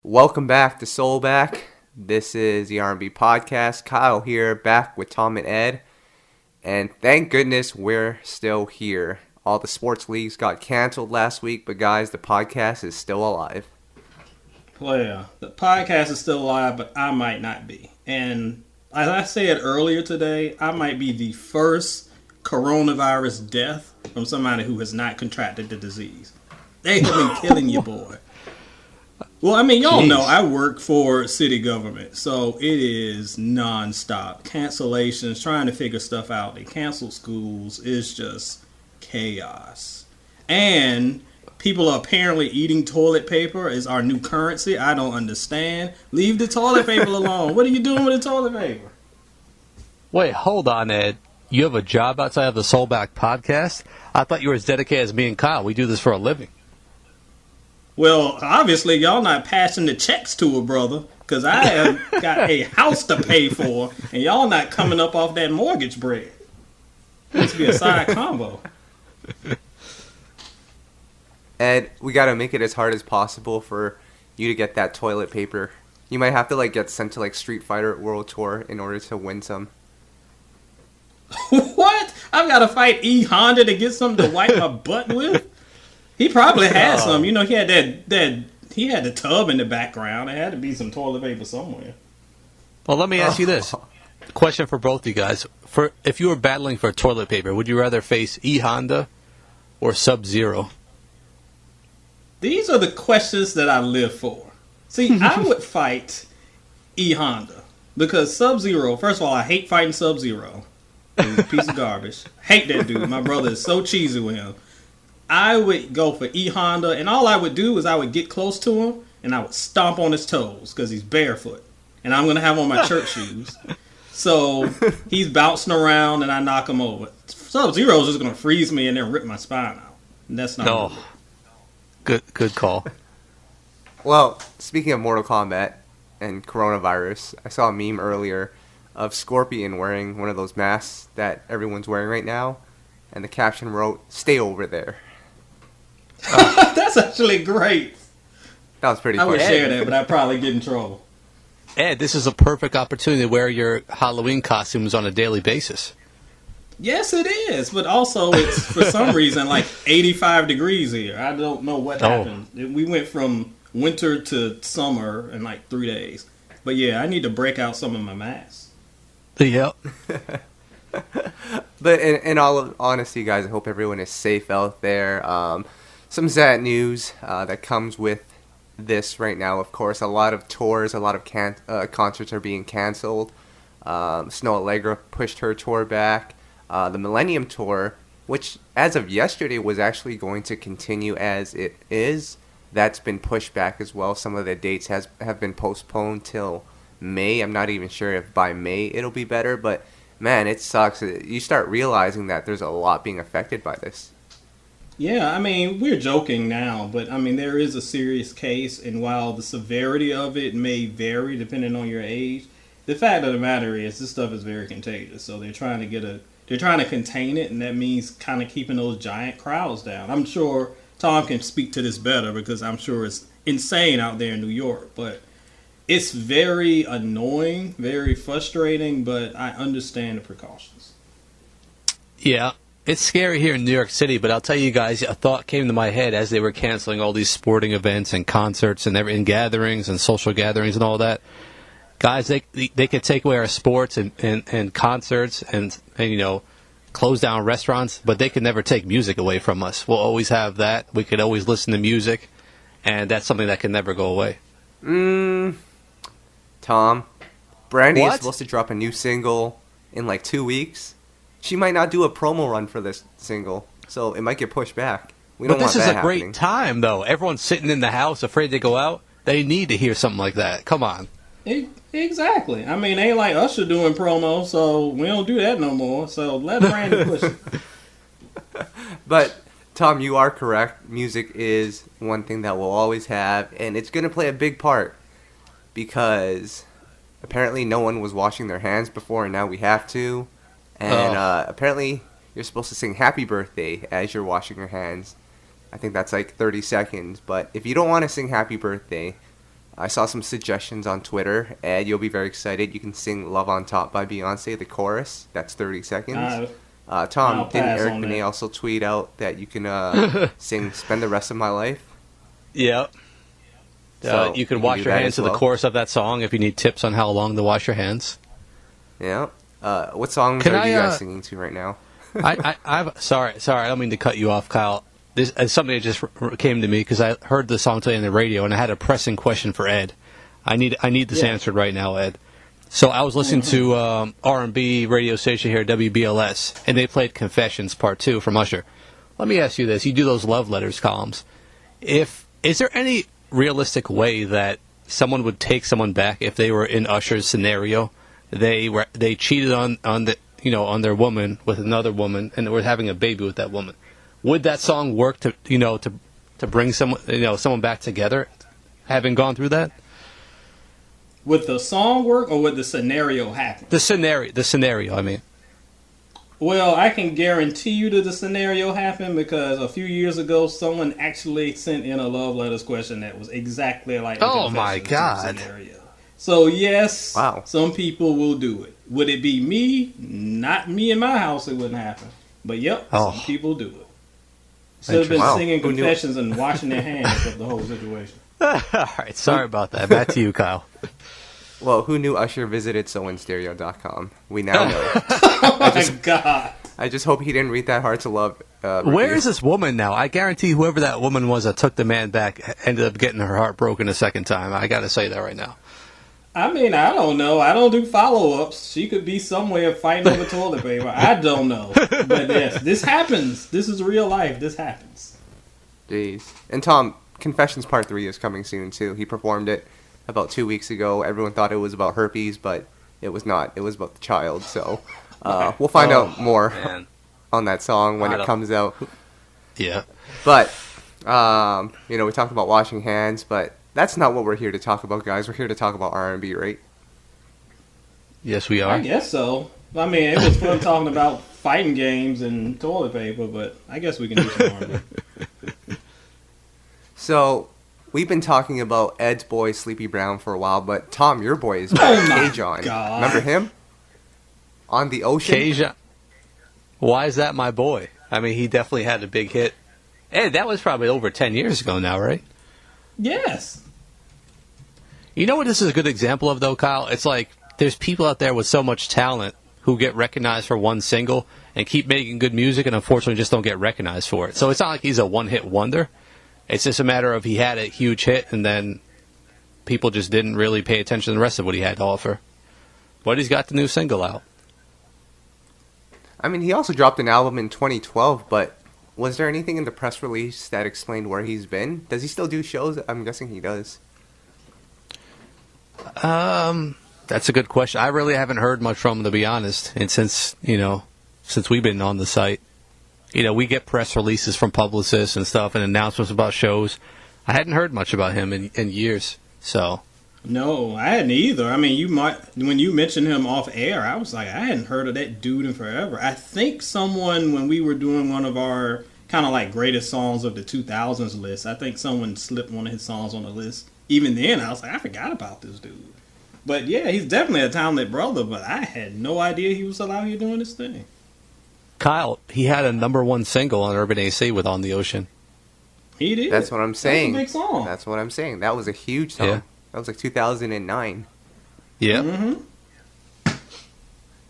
Welcome back to SoulBack. This is the R&B podcast. Kyle here, back with Tom and Ed. And thank goodness we're still here. All the sports leagues got canceled last week, but guys, the podcast is still alive. Playa, the podcast is still alive, but I might not be. And as I said earlier today, I might be the first coronavirus death from somebody who has not contracted the disease. They have been killing you, boy. Well, I mean, y'all know I work for city government, so it is nonstop. Cancellations, trying to figure stuff out. They canceled schools. It's just chaos. And people are apparently eating toilet paper as our new currency. I don't understand. Leave the toilet paper alone. What are you doing with the toilet paper? Wait, hold on, Ed. You have a job outside of the SoulBack podcast? I thought you were as dedicated as me and Kyle. We do this for a living. Well, obviously, y'all not passing the checks to a brother, because I have got a house to pay for, and y'all not coming up off that mortgage bread. This be a side combo. Ed, we gotta make it as hard as possible for you to get that toilet paper. You might have to get sent to Street Fighter World Tour in order to win some. What? I've got to fight E Honda to get something to wipe my butt with? He probably had some. You know, he had he had the tub in the background. There had to be some toilet paper somewhere. Well, let me ask you this. Question for both of you guys. If you were battling for toilet paper, would you rather face E Honda or Sub-Zero? These are the questions that I live for. See, I would fight E Honda because Sub-Zero, first of all, I hate fighting Sub-Zero. He's a piece of garbage. Hate that dude. My brother is so cheesy with him. I would go for E Honda, and all I would do is I would get close to him, and I would stomp on his toes because he's barefoot, and I'm gonna have on my church shoes. So he's bouncing around, and I knock him over. Sub-Zero is just gonna freeze me and then rip my spine out. And that's not Good call. Well, speaking of Mortal Kombat and coronavirus, I saw a meme earlier of Scorpion wearing one of those masks that everyone's wearing right now, and the caption wrote, "Stay over there." That's actually great. That was pretty funny. I would share that, but I'd probably get in trouble. Ed, this is a perfect opportunity to wear your Halloween costumes on a daily basis. Yes, it is, but also it's, for some reason, 85 degrees here. I don't know what happened. We went from winter to summer in 3 days. But yeah, I need to break out some of my masks. Yep. But in all honesty, guys, I hope everyone is safe out there. Some sad news that comes with this right now, of course. A lot of tours, a lot of concerts are being canceled. Snow Allegra pushed her tour back. The Millennium Tour, which as of yesterday was actually going to continue as it is, that's been pushed back as well. Some of the dates have been postponed till May. I'm not even sure if by May it'll be better, but man, it sucks. You start realizing that there's a lot being affected by this. Yeah, I mean, we're joking now, but I mean, there is a serious case, and while the severity of it may vary depending on your age, the fact of the matter is this stuff is very contagious. So they're trying to contain it, and that means kind of keeping those giant crowds down. I'm sure Tom can speak to this better because I'm sure it's insane out there in New York, but it's very annoying, very frustrating, but I understand the precautions. Yeah, it's scary here in New York City, but I'll tell you guys, a thought came to my head as they were canceling all these sporting events and concerts and gatherings and social gatherings and all that. Guys, they could take away our sports and concerts and close down restaurants, but they could never take music away from us. We'll always have that. We could always listen to music, and that's something that can never go away. Tom, Brandy is supposed to drop a new single in 2 weeks. She might not do a promo run for this single, so it might get pushed back. We don't want that happening. But this is a great time, though. Everyone's sitting in the house afraid to go out. They need to hear something like that. Come on. Exactly. I mean, ain't like Usher doing promo, so we don't do that no more. So let Brandy push it. But, Tom, you are correct. Music is one thing that we'll always have, and it's going to play a big part because apparently no one was washing their hands before, and now we have to. And apparently you're supposed to sing Happy Birthday as you're washing your hands. I think that's 30 seconds. But if you don't want to sing Happy Birthday, I saw some suggestions on Twitter, and you'll be very excited. You can sing Love on Top by Beyonce, the chorus. That's 30 seconds. Tom, didn't Eric Benet also tweet out that you can sing Spend the Rest of My Life? Yep. So you can wash your hands to the chorus of that song if you need tips on how long to wash your hands. Yeah. What songs are you guys singing to right now? Sorry, I don't mean to cut you off, Kyle. This is something that just came to me because I heard the song today on the radio, and I had a pressing question for Ed. I need this answered right now, Ed. So I was listening to R&B radio station here, WBLS, and they played Confessions Part 2 from Usher. Let me ask you this. You do those love letters columns. Is there any realistic way that someone would take someone back if they were in Usher's scenario? They cheated on their woman with another woman, and were having a baby with that woman. Would that song work to bring someone back together, having gone through that? Would the song work, or would the scenario happen? The scenario. I mean. Well, I can guarantee you that the scenario happened because a few years ago, someone actually sent in a love letters question that was exactly like the oh my god scenario. So yes, wow. Some people will do it. Would it be me? Not me in my house. It wouldn't happen. But yep, some people do it. Should have been singing Confessions and washing their hands of the whole situation. All right, sorry about that. Back to you, Kyle. Well, who knew Usher visited SoInStereo.com? We now know. Oh my god. I just hope he didn't read that Hard to Love Where is this woman now? I guarantee whoever that woman was that took the man back ended up getting her heart broken a second time. I got to say that right now. I mean, I don't know. I don't do follow-ups. She could be somewhere fighting over toilet paper. I don't know. But yes, this happens. This is real life. This happens. Jeez. And Tom, Confessions Part 3 is coming soon, too. He performed it about 2 weeks ago. Everyone thought it was about herpes, but it was not. It was about the child. So we'll find out more on that song when it comes out. Yeah. But, we talked about washing hands, but that's not what we're here to talk about, guys. We're here to talk about R&B, right? Yes, we are. I guess so. I mean, it was fun talking about fighting games and toilet paper, but I guess we can do some R&B. So, we've been talking about Ed's boy, Sleepy Brown, for a while, but Tom, your boy is back. K-John. Remember him? On the Ocean? K-John. Why is that my boy? I mean, he definitely had a big hit. Ed, that was probably over 10 years ago now, right? Yes. You know what this is a good example of, though, Kyle? It's like there's people out there with so much talent who get recognized for one single and keep making good music and unfortunately just don't get recognized for it. So it's not like he's a one-hit wonder. It's just a matter of he had a huge hit and then people just didn't really pay attention to the rest of what he had to offer. But he's got the new single out. I mean, he also dropped an album in 2012, but was there anything in the press release that explained where he's been? Does he still do shows? I'm guessing he does. That's a good question. I really haven't heard much from him, to be honest. And since we've been on the site, we get press releases from publicists and stuff and announcements about shows. I hadn't heard much about him in years. So. No, I hadn't either. I mean, when you mentioned him off air, I was like, I hadn't heard of that dude in forever. I think someone, when we were doing one of our kind of like greatest songs of the 2000s list, I think someone slipped one of his songs on the list. Even then, I was like, I forgot about this dude. But yeah, he's definitely a talented brother, but I had no idea he was still out here doing this thing. Kyle, he had a #1 single on Urban AC with On the Ocean. He did. That's what I'm saying. That's a big song. That's what I'm saying. That was a huge song. Yeah. That was like 2009. Yeah. Mm-hmm.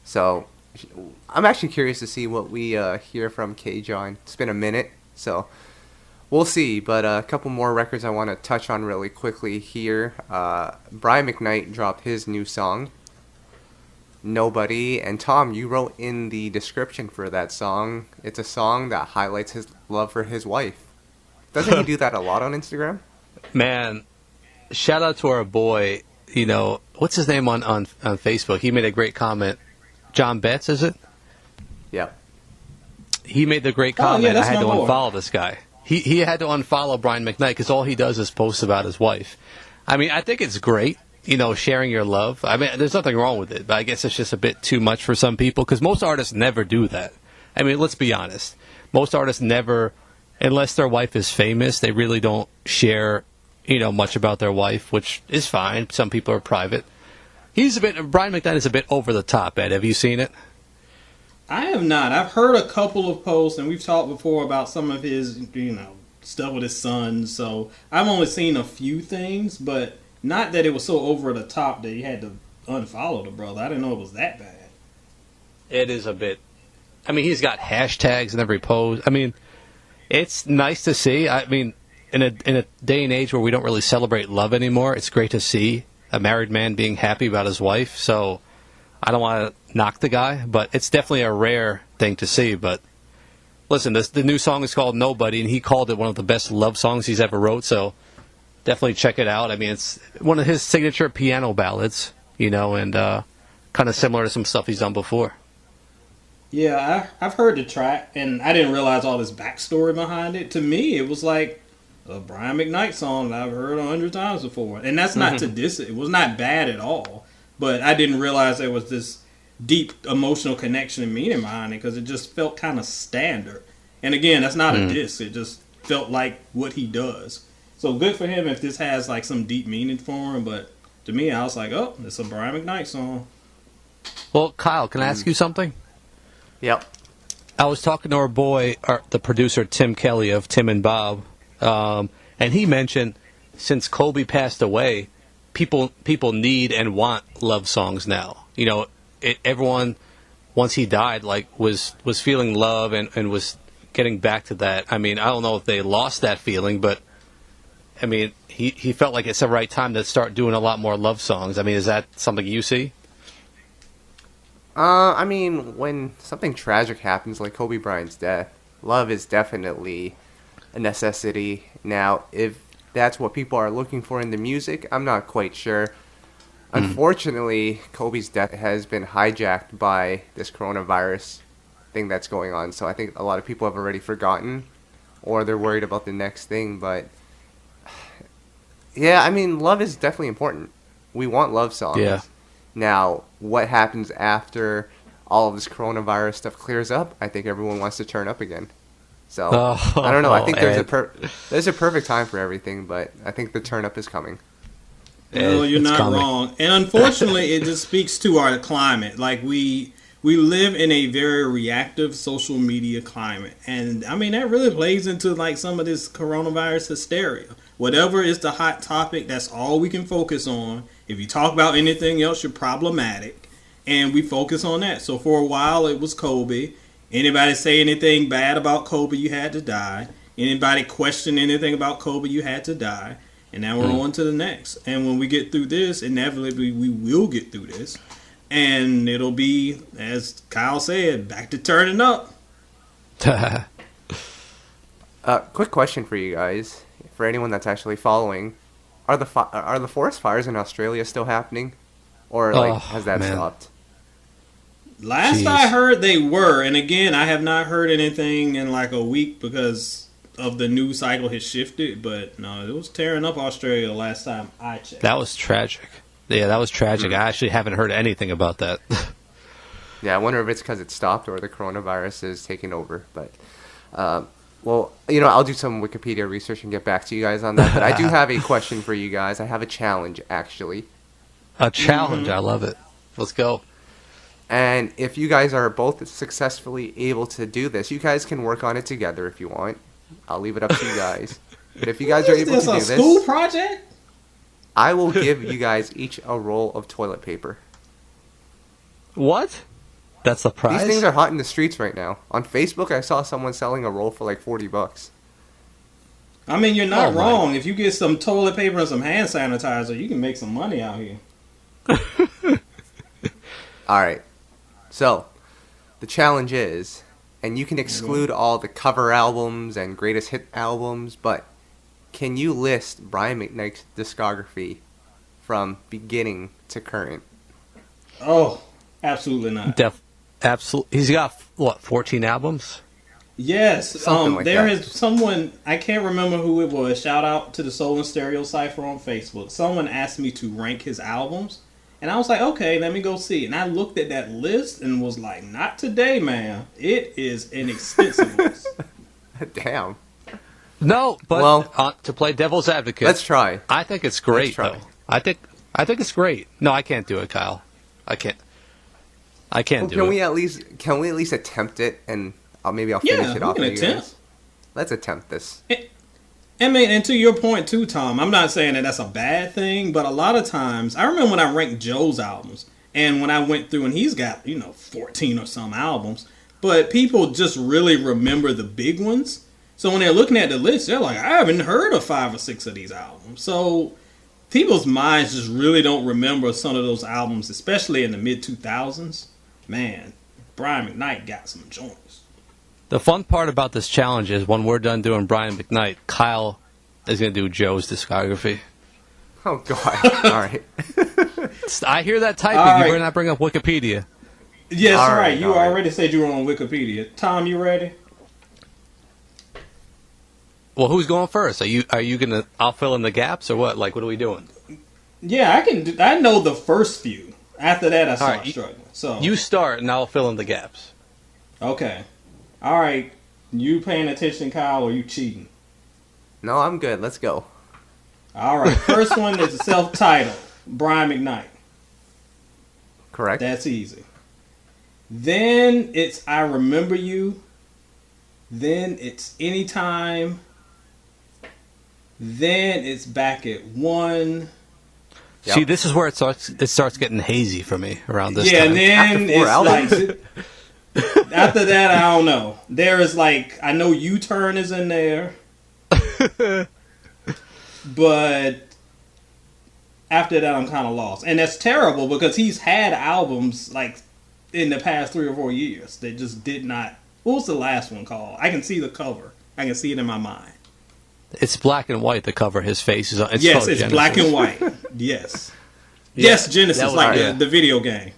So, I'm actually curious to see what we hear from K-John. It's been a minute, so we'll see. But a couple more records I want to touch on really quickly here. Brian McKnight dropped his new song, Nobody. And Tom, you wrote in the description for that song, it's a song that highlights his love for his wife. Doesn't he do that a lot on Instagram? Man, shout out to our boy, what's his name on Facebook? He made a great comment. John Betts, is it? Yeah. He made the great comment, yeah, I had to boy. unfollow this guy. He had to unfollow Brian McKnight because all he does is post about his wife. I mean, I think it's great, sharing your love. I mean, there's nothing wrong with it, but I guess it's just a bit too much for some people because most artists never do that. I mean, let's be honest. Most artists never, unless their wife is famous, they really don't share much about their wife, which is fine. Some people are private. Brian McKnight is a bit over the top, Ed. Have you seen it? I have not. I've heard a couple of posts, and we've talked before about some of his, stuff with his son. So I've only seen a few things, but not that it was so over the top that he had to unfollow the brother. I didn't know it was that bad. It is a bit. I mean, he's got hashtags in every post. I mean, it's nice to see. I mean, in a day and age where we don't really celebrate love anymore, it's great to see a married man being happy about his wife. So I don't want to knock the guy, but it's definitely a rare thing to see. But listen, the new song is called Nobody, and he called it one of the best love songs he's ever wrote. So definitely check it out. I mean, it's one of his signature piano ballads, and kind of similar to some stuff he's done before. Yeah, I've heard the track, and I didn't realize all this backstory behind it. To me, it was like a Brian McKnight song that I've heard 100 times before. And that's not to diss it. It was not bad at all. But I didn't realize there was this deep emotional connection and meaning behind it, because it just felt kind of standard. And again, that's not a diss. It just felt like what he does. So good for him if this has like some deep meaning for him. But to me, I was like, oh, it's a Brian McKnight song. Well, Kyle, can I ask you something? Yep. I was talking to our boy, the producer Tim Kelly of Tim and Bob, and he mentioned since Kobe passed away, people need and want love songs now. Everyone, once he died, was feeling love and was getting back to that. I mean, I don't know if they lost that feeling, but I mean, he felt like it's the right time to start doing a lot more love songs. I mean, is that something you see? I mean, when something tragic happens like Kobe Bryant's death, love is definitely a necessity. Now, if that's what people are looking for in the music, I'm not quite sure. Unfortunately, Kobe's death has been hijacked by this coronavirus thing that's going on. So I think a lot of people have already forgotten, or they're worried about the next thing. But yeah, I mean, love is definitely important. We want love songs. Yeah. Now, what happens after all of this coronavirus stuff clears up? I think everyone wants to turn up again. So, I don't know. I think there's a perfect time for everything, but I think the turn up is coming. No, you're not wrong. And unfortunately, it just speaks to our climate. Like, we live in a very reactive social media climate. And, I mean, that really plays into, like, some of this coronavirus hysteria. Whatever is the hot topic, that's all we can focus on. If you talk about anything else, you're problematic. And we focus on that. So for a while, it was Kobe. Anybody say anything bad about Kobe, you had to die. Anybody question anything about Kobe, you had to die. And now we're on to the next. And when we get through this, inevitably we will get through this. And it'll be, as Kyle said, back to turning up. Quick question for you guys. For anyone that's actually following, are the forest fires in Australia still happening, or has that stopped? Last I heard, they were, and again, I have not heard anything in like a week because of the news cycle has shifted. But no, it was tearing up Australia the last time I checked. That was tragic. Yeah, that was tragic. I actually haven't heard anything about that. Yeah, I wonder if it's because it stopped or the coronavirus is taking over. But well, I'll do some Wikipedia research and get back to you guys on that. But I do have a question for you guys. I have a challenge, actually. A challenge? I love it. Let's go. And if you guys are both successfully able to do this, you guys can work on it together if you want. I'll leave it up to you guys. But if you guys are able to do this... a school project? I will give you guys each a roll of toilet paper. What? That's the prize? These things are hot in the streets right now. On Facebook, I saw someone selling a roll for like $40. I mean, you're not wrong. If you get some toilet paper and some hand sanitizer, you can make some money out here. All right. So, the challenge is, and you can exclude all the cover albums and greatest hit albums, but can you list Brian McKnight's discography from beginning to current? Oh, absolutely not. Absolutely. He's got, 14 albums? Yes. Something like there that. is someone, I can't remember who it was, shout out to the Soul and Stereo Cypher on Facebook. Someone asked me to rank his albums, and I was like, okay, let me go see. And I looked at that list and was like, not today, man. It is an extensive list. Damn. No, but Well, to play devil's advocate, let's try. I think it's great, Let's try. though. I think it's great. No, I can't do it, Kyle. I can't Well, do can it. we at least attempt it, and maybe I'll finish it off. we for can you attempt. guys. Let's attempt this. I mean, and to your point too, Tom, I'm not saying that that's a bad thing, but a lot of times, I remember when I ranked Joe's albums, and when I went through, and he's got, 14 or some albums, but people just really remember the big ones. So when they're looking at the list, they're like, I haven't heard of 5 or 6 of these albums. So people's minds just really don't remember some of those albums, especially in the mid-2000s. Man, Brian McKnight got some joints. The fun part about this challenge is when we're done doing Brian McKnight, Kyle is going to do Joe's discography. Oh, God. All right. I hear that typing. All right. You better not bring up Wikipedia. Yes, All right. right, You all right. already said you were on Wikipedia. Tom, you ready? Well, who's going first? Are you going to... I'll fill in the gaps or what? Like, what are we doing? Yeah, I can. I know the first few. After that, I start right, struggling. So You start and I'll fill in the gaps. okay, all right. You paying attention, Kyle, or you cheating? No, I'm good. Let's go. All right. First one is self-titled. Brian McKnight. Correct? That's easy. Then it's I Remember You. Then it's Anytime. Then it's Back at One. Yep. See, this is where it starts getting hazy for me around this Yeah, time. and then After 4 albums? it's like after that, I don't know. There is like I know U-Turn is in there, but after that, I'm kind of lost, and that's terrible because he's had albums like in the past 3 or 4 years that just did not. What was the last one called? I can see the cover. I can see it in my mind. It's black and white, the cover. His face is on. It's Yes, called it's Genesis. black and white. Yes. Yeah, Yes, Genesis, that was- like yeah. the video game.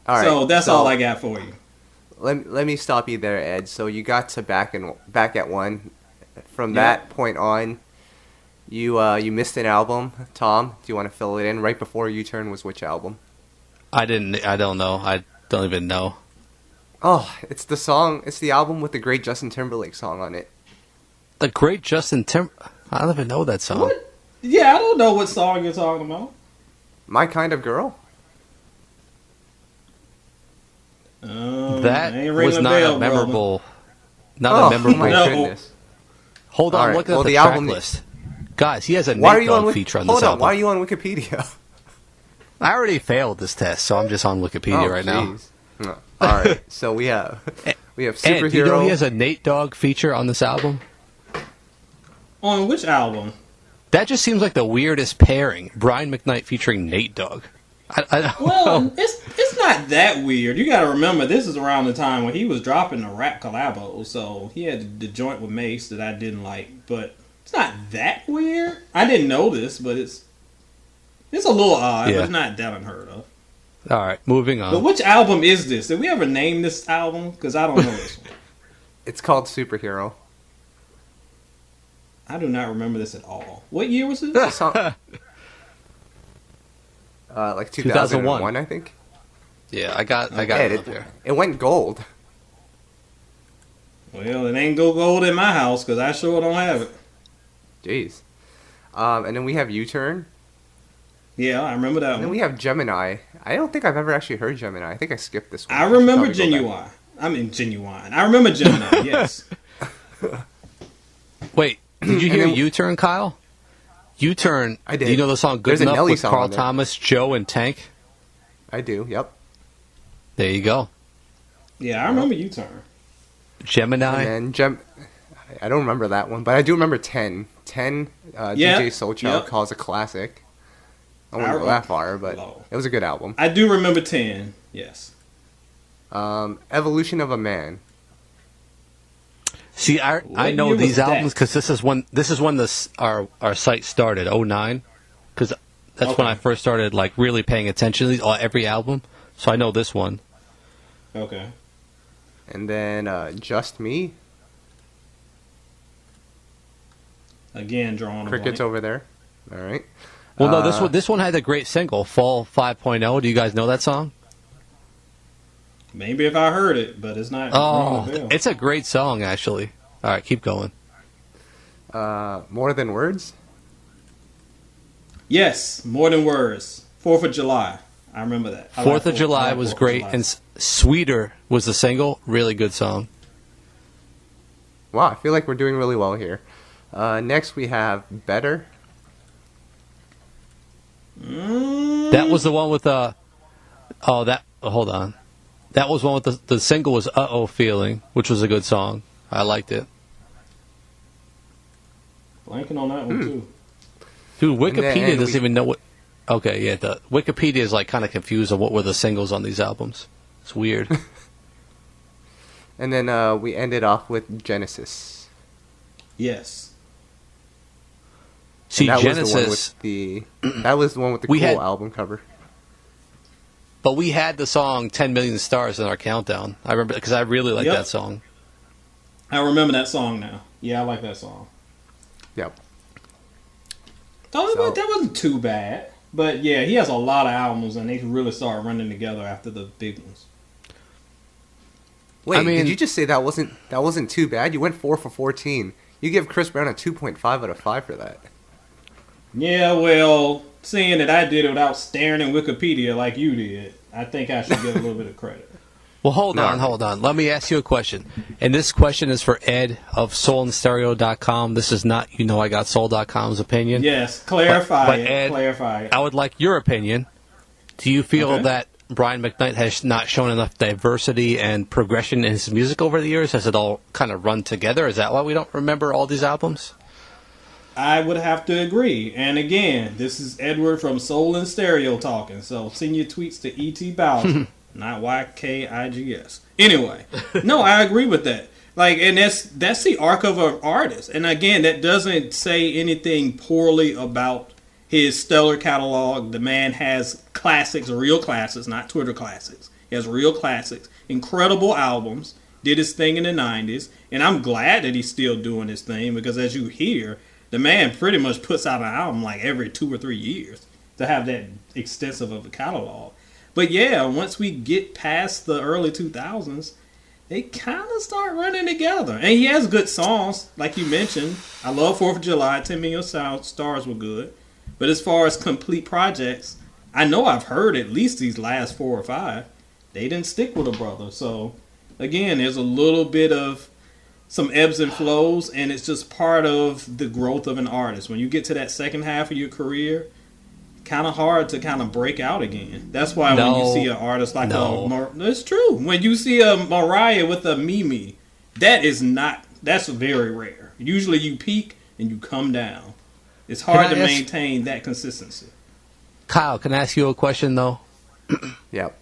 All right. So that's all I got for you. Let me stop you there, Ed. So you got to back at one. From Yeah. that point on, you missed an album. Tom, do you want to fill it in? Right before U-Turn was which album? I don't know. I don't even know. Oh, it's the song. It's the album with the great Justin Timberlake song on it. The great Justin I don't even know that song. What? Yeah, I don't know what song you're talking about. My Kind of Girl. That ain't ringing was a not bell, a brother. memorable. Not Oh a memorable. my No. goodness. Hold on, All I'm right, looking well, at the the track album- list. Guys, he has a Why are Nate you on? Dogg feature on this Hold on. album. Why are you on Wikipedia? I already failed this test, so I'm just on Wikipedia right now. jeez. No. All right. So we have Ed, Superhero. do you know he has a Nate Dogg feature on this album? On which album? That just seems like the weirdest pairing. Brian McKnight featuring Nate Dogg. I don't Well, know. it's not that weird. You got to remember, this is around the time when he was dropping the rap collabos, so he had the joint with Mace that I didn't like, but it's not that weird. I didn't know this, but it's a little odd, Yeah. but it's not that unheard of. All right, moving on. But which album is this? Did we ever name this album? Because I don't know this one. It's called Superhero. I do not remember this at all. What year was this? The song- like 2001, I think. Yeah, I got Ed, it up here. it went gold. Well, it ain't go gold in my house because I sure don't have it. Jeez. And then we have U-Turn. Yeah, I remember that And then one. we have Gemini. I don't think I've ever actually heard Gemini. I think I skipped this one. I should remember probably go back. Genuine. I mean, Genuine. I remember Gemini, yes. Wait, did you And hear then- U-Turn, Kyle? U-Turn. I did. Do you know the song "Good There's a Enough" Nelly with song Carl on there. Thomas, Joe, and Tank? I do, yep. There you go. Yeah, I remember U-Turn. Gemini. And then I don't remember that one, but I do remember 10. 10, Yeah, DJ Soulchild yep. calls a classic. I I wouldn't go remember- that far, but Low. it was a good album. I do remember 10, yes. Evolution of a Man. See, I What know year was these that? albums because this is when our site started, 09, because that's when Okay. I first started like really paying attention to these, every album. So I know this one. Okay. And then Just Me. Again, drawing a Crickets blank. over there. All right. Well, no, this one had a great single, "Fall 5.0." Do you guys know that song? Maybe if I heard it, but it's not. Oh, ringing a bell. it's a great song, actually. All right, keep going. More Than Words? Yes, More Than Words. 4th of July. I remember that. 4th of July was great, and Sweeter was the single. Really good song. Wow, I feel like we're doing really well here. Next we have Better. That was the one with hold on. That was one with the single was Uh-Oh Feeling, which was a good song. I liked it. Blanking on that one, too. Dude, Wikipedia doesn't even know what... Okay, yeah, the Wikipedia is like kind of confused on what were the singles on these albums. It's weird. And then we ended off with Genesis. Yes. See, that Genesis... that was the one with the cool album cover. But we had the song 10 Million Stars in our countdown. I remember, because I really like that song. I remember that song now. Yeah, I like that song. Yep. That wasn't too bad. But yeah, he has a lot of albums, and they really started running together after the big ones. Wait, did you just say that wasn't too bad? You went 4 for 14. You give Chris Brown a 2.5 out of 5 for that. Yeah, well, seeing that I did it without staring at Wikipedia like you did, I think I should get a little bit of credit. Well, hold on. Let me ask you a question. And this question is for Ed of soulandstereo.com. This is not IGotSoul.com's opinion. Yes, clarify it. Ed, clarify it. I would like your opinion. Do you feel that Brian McKnight has not shown enough diversity and progression in his music over the years? Has it all kind of run together? Is that why we don't remember all these albums? I would have to agree. And again, this is Edward from Soul and Stereo talking. So send your tweets to E.T. Bowser, not YKIGS. Anyway, no, I agree with that. Like, and that's the arc of an artist. And again, that doesn't say anything poorly about his stellar catalog. The man has classics, real classics, not Twitter classics. He has real classics, incredible albums, did his thing in the 90s. And I'm glad that he's still doing his thing because as you hear, the man pretty much puts out an album like every 2 or 3 years to have that extensive of a catalog. But yeah, once we get past the early 2000s, they kind of start running together. And he has good songs, like you mentioned. I love 4th of July, 10 Million Stars were good. But as far as complete projects, I know I've heard at least these last 4 or 5. They didn't stick with a brother. So, again, there's a little bit of some ebbs and flows, and it's just part of the growth of an artist. When you get to that second half of your career, kind of hard to kind of break out again. That's why when you see an artist like it's true. When you see a Mariah with a Mimi, that's very rare. Usually you peak and you come down. It's hard to maintain that consistency. Kyle, can I ask you a question, though? Yep.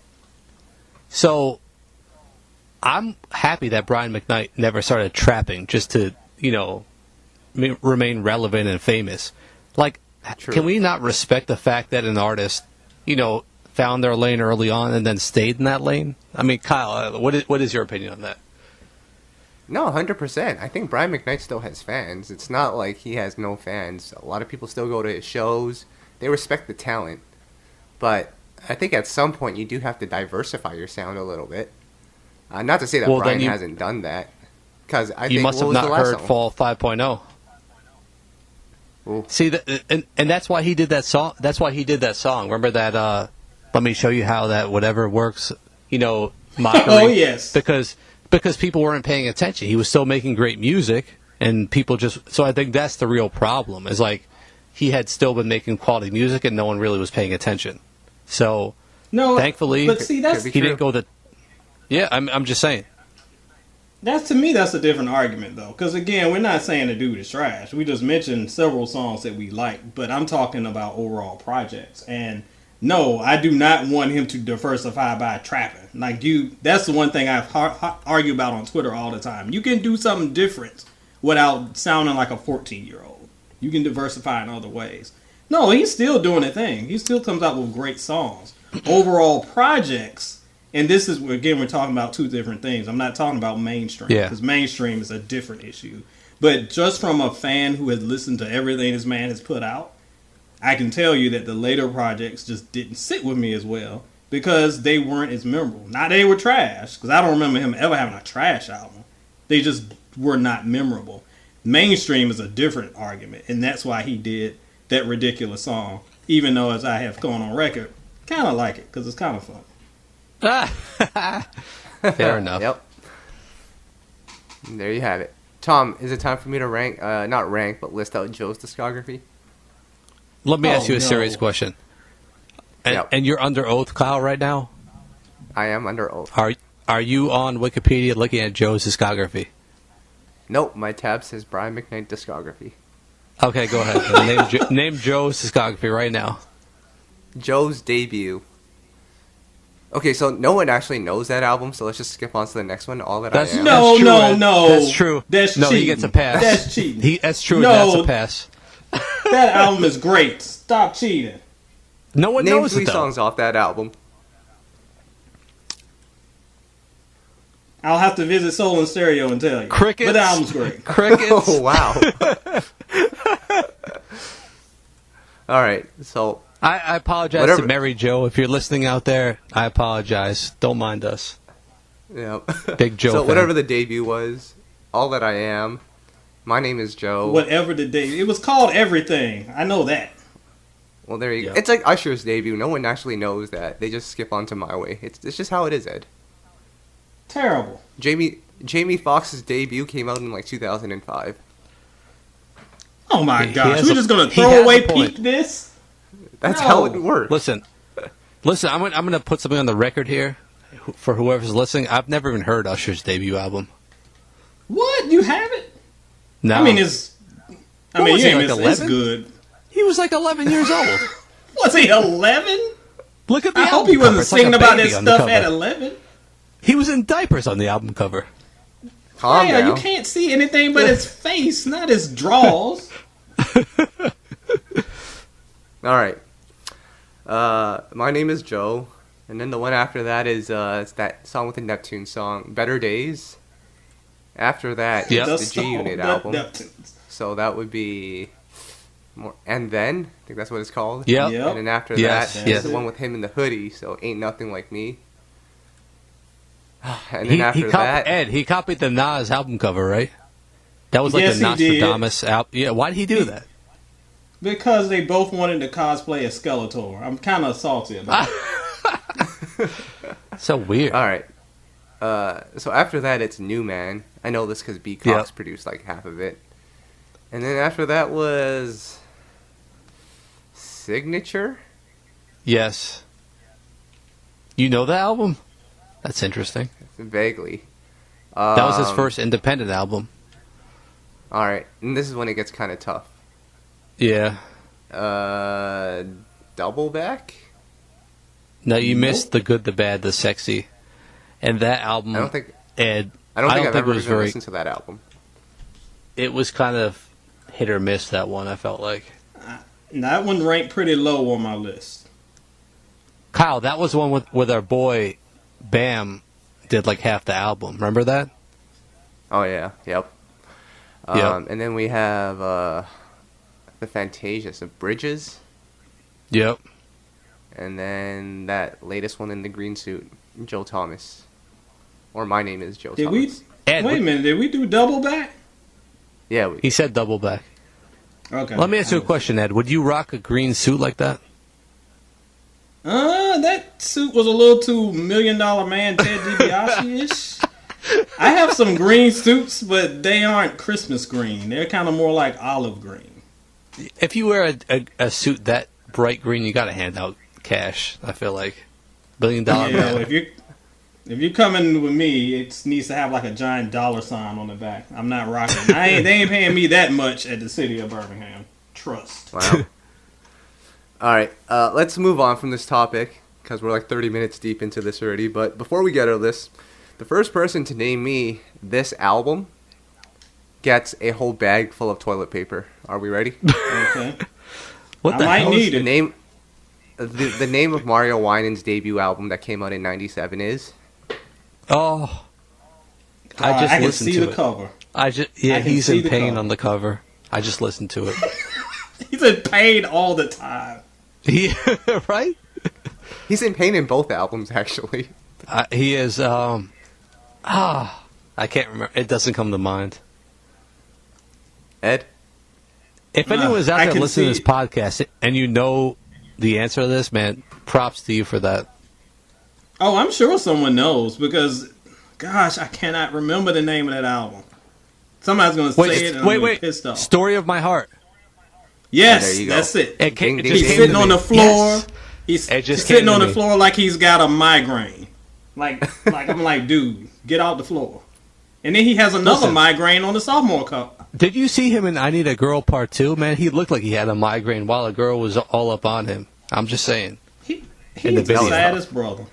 So, I'm happy that Brian McKnight never started trapping just to, remain relevant and famous. Like, True. Can we not respect the fact that an artist, found their lane early on and then stayed in that lane? I mean, Kyle, what is your opinion on that? No, 100%. I think Brian McKnight still has fans. It's not like he has no fans. A lot of people still go to his shows. They respect the talent. But I think at some point you do have to diversify your sound a little bit. Not to say that Brian hasn't done that. Because you must have not heard Fall 5.0. Ooh. See, and that's why he did that song. That's why he did that song. Remember that? Let me show you how that whatever works. Mockery. Oh yes. Because people weren't paying attention. He was still making great music, and people just. So I think that's the real problem. Is like he had still been making quality music, and no one really was paying attention. So thankfully, but see, he didn't go the. Yeah, I'm just saying. That's to me, that's a different argument, though. Because, again, we're not saying the dude is trash. We just mentioned several songs that we like. But I'm talking about overall projects. And, no, I do not want him to diversify by trapping. Like, that's the one thing I've argued about on Twitter all the time. You can do something different without sounding like a 14-year-old. You can diversify in other ways. No, he's still doing a thing. He still comes out with great songs. Overall projects... And this is, again, we're talking about two different things. I'm not talking about mainstream, because mainstream is a different issue. But just from a fan who has listened to everything this man has put out, I can tell you that the later projects just didn't sit with me as well because they weren't as memorable. Not that they were trash, because I don't remember him ever having a trash album. They just were not memorable. Mainstream is a different argument, and that's why he did that ridiculous song. Even though, as I have gone on record, kind of like it because it's kind of fun. Fair enough. Yep. There you have it. Tom, is it time for me to rank, not rank, but list out Joe's discography? Let me ask you a serious question. Yep. And you're under oath, Kyle, right now? I am under oath. Are you on Wikipedia looking at Joe's discography? Nope, my tab says Brian McKnight discography. Okay, go ahead. Name Joe's discography right now. Joe's debut. Okay, so no one actually knows that album, so let's just skip on to the next one. All that I am. No, That's true. That's no, cheating. he gets a pass. That's cheating. That's true. No. That's a pass. That album is great. Stop cheating. No one Name knows 3 it, though. songs off that album. I'll have to visit Soul and Stereo and tell you. Crickets. But the album's great. Crickets. Oh, wow. All right, so I apologize to Mary Jo. If you're listening out there, I apologize. Don't mind us. yeah. Big Joe So fan. whatever the debut was, All That I Am, My Name is Joe. Whatever the debut. It was called Everything. I know that. Well, there you go. Yeah. It's like Usher's debut. No one actually knows that. They just skip on to My Way. It's just how it is, Ed. Terrible. Jamie Foxx's debut came out in like 2005. Oh my He gosh. has We're a- just going to he throw has away a point. peak this? That's No. how it works. Listen. I'm gonna put something on the record here for whoever's listening. I've never even heard Usher's debut album. What? You haven't? No, I mean, it's was he, like, it's 11? good. he was like 11 years old. Was he 11? Look at the I album hope he cover. wasn't It's like singing a about baby that on the stuff at cover. 11. He was in diapers on the album cover. Calm Yeah, down. you can't see anything but his face, not his draws. All right. My Name is Joe. And then the one after that is it's that song with the Neptune song, Better Days. After that, Yep. it's the G Unit album. Neptunes. So that would be more. And Then, I think that's what it's called. Yeah. Yep. And then after Yes, that, yes. is the one with him in the hoodie, so Ain't Nothing Like Me. And then after that, Ed, he copied the Nas album cover, right? That was like Yes, the he did. Nostradamus album. Yeah, why did he do that? Because they both wanted to cosplay as Skeletor. I'm kind of salty about it. So weird. all right. So after that, it's New Man. I know this because B. Cox Yep. produced like half of it. And then after that was Signature. Yes. You know the album? That's interesting. Vaguely. That was his first independent album. All right, and this is when it gets kind of tough. Yeah. Double Back. No, you Nope. missed the good, the bad, the sexy. And that album, I don't think Ed, I've ever it was even very. listened to that album. It was kind of hit or miss, that one, I felt like. That one ranked pretty low on my list. Kyle, that was one with our boy Bam did like half the album. Remember that? Oh yeah, yep. Yep. And then we have the Fantasias of Bridges, Yep. and then that latest one in the green suit, Joe Thomas, or My Name is Joe Did we? Thomas. Ed, Wait a minute. Did we do double back? Yeah, he said double back. Okay. Let me ask you a question, Ed. Would you rock a green suit like that? That suit was a little too $1 Million Man Ted DiBiase-ish. I have some green suits, but they aren't Christmas green. They're kind of more like olive green. If you wear a suit that bright green, you got to hand out cash. I feel like $1 billion Yeah, man. if you're coming with me, it needs to have like a giant dollar sign on the back. I'm not rocking. They ain't paying me that much at the city of Birmingham. Trust. Wow. All right, let's move on from this topic because we're like 30 minutes deep into this already. But before we get to this, the first person to name me this album gets a whole bag full of toilet paper. Are we ready? Okay. What the I might hell? need The it. name, the name of Mario Winans' debut album that came out in '97 is. Oh, I just I can listened see to the it. cover. I can he's in in pain cover. on the cover. I just listened to it. He's in pain all the time. Yeah, right? He's in pain in both albums, actually. He is. I can't remember. It doesn't come to mind. Ed? If anyone's out I there can listening to see- this podcast and you know the answer to this, man, props to you for that. Oh, I'm sure someone knows because, gosh, I cannot remember the name of that album. Somebody's going to say it and I'm gonna be pissed off. Story of My Heart. Yes, there you go. that's it. It came, Ding, it ding, just He's came sitting to on me. the floor. Yes. He's It just sitting came to on the me. floor like he's got a migraine. Like I'm like, dude, get off the floor. And then he has another Listen. migraine on the sophomore cup. Did you see him in I Need a Girl Part 2? Man, he looked like he had a migraine while a girl was all up on him. I'm just saying. He's In the the video. saddest brother.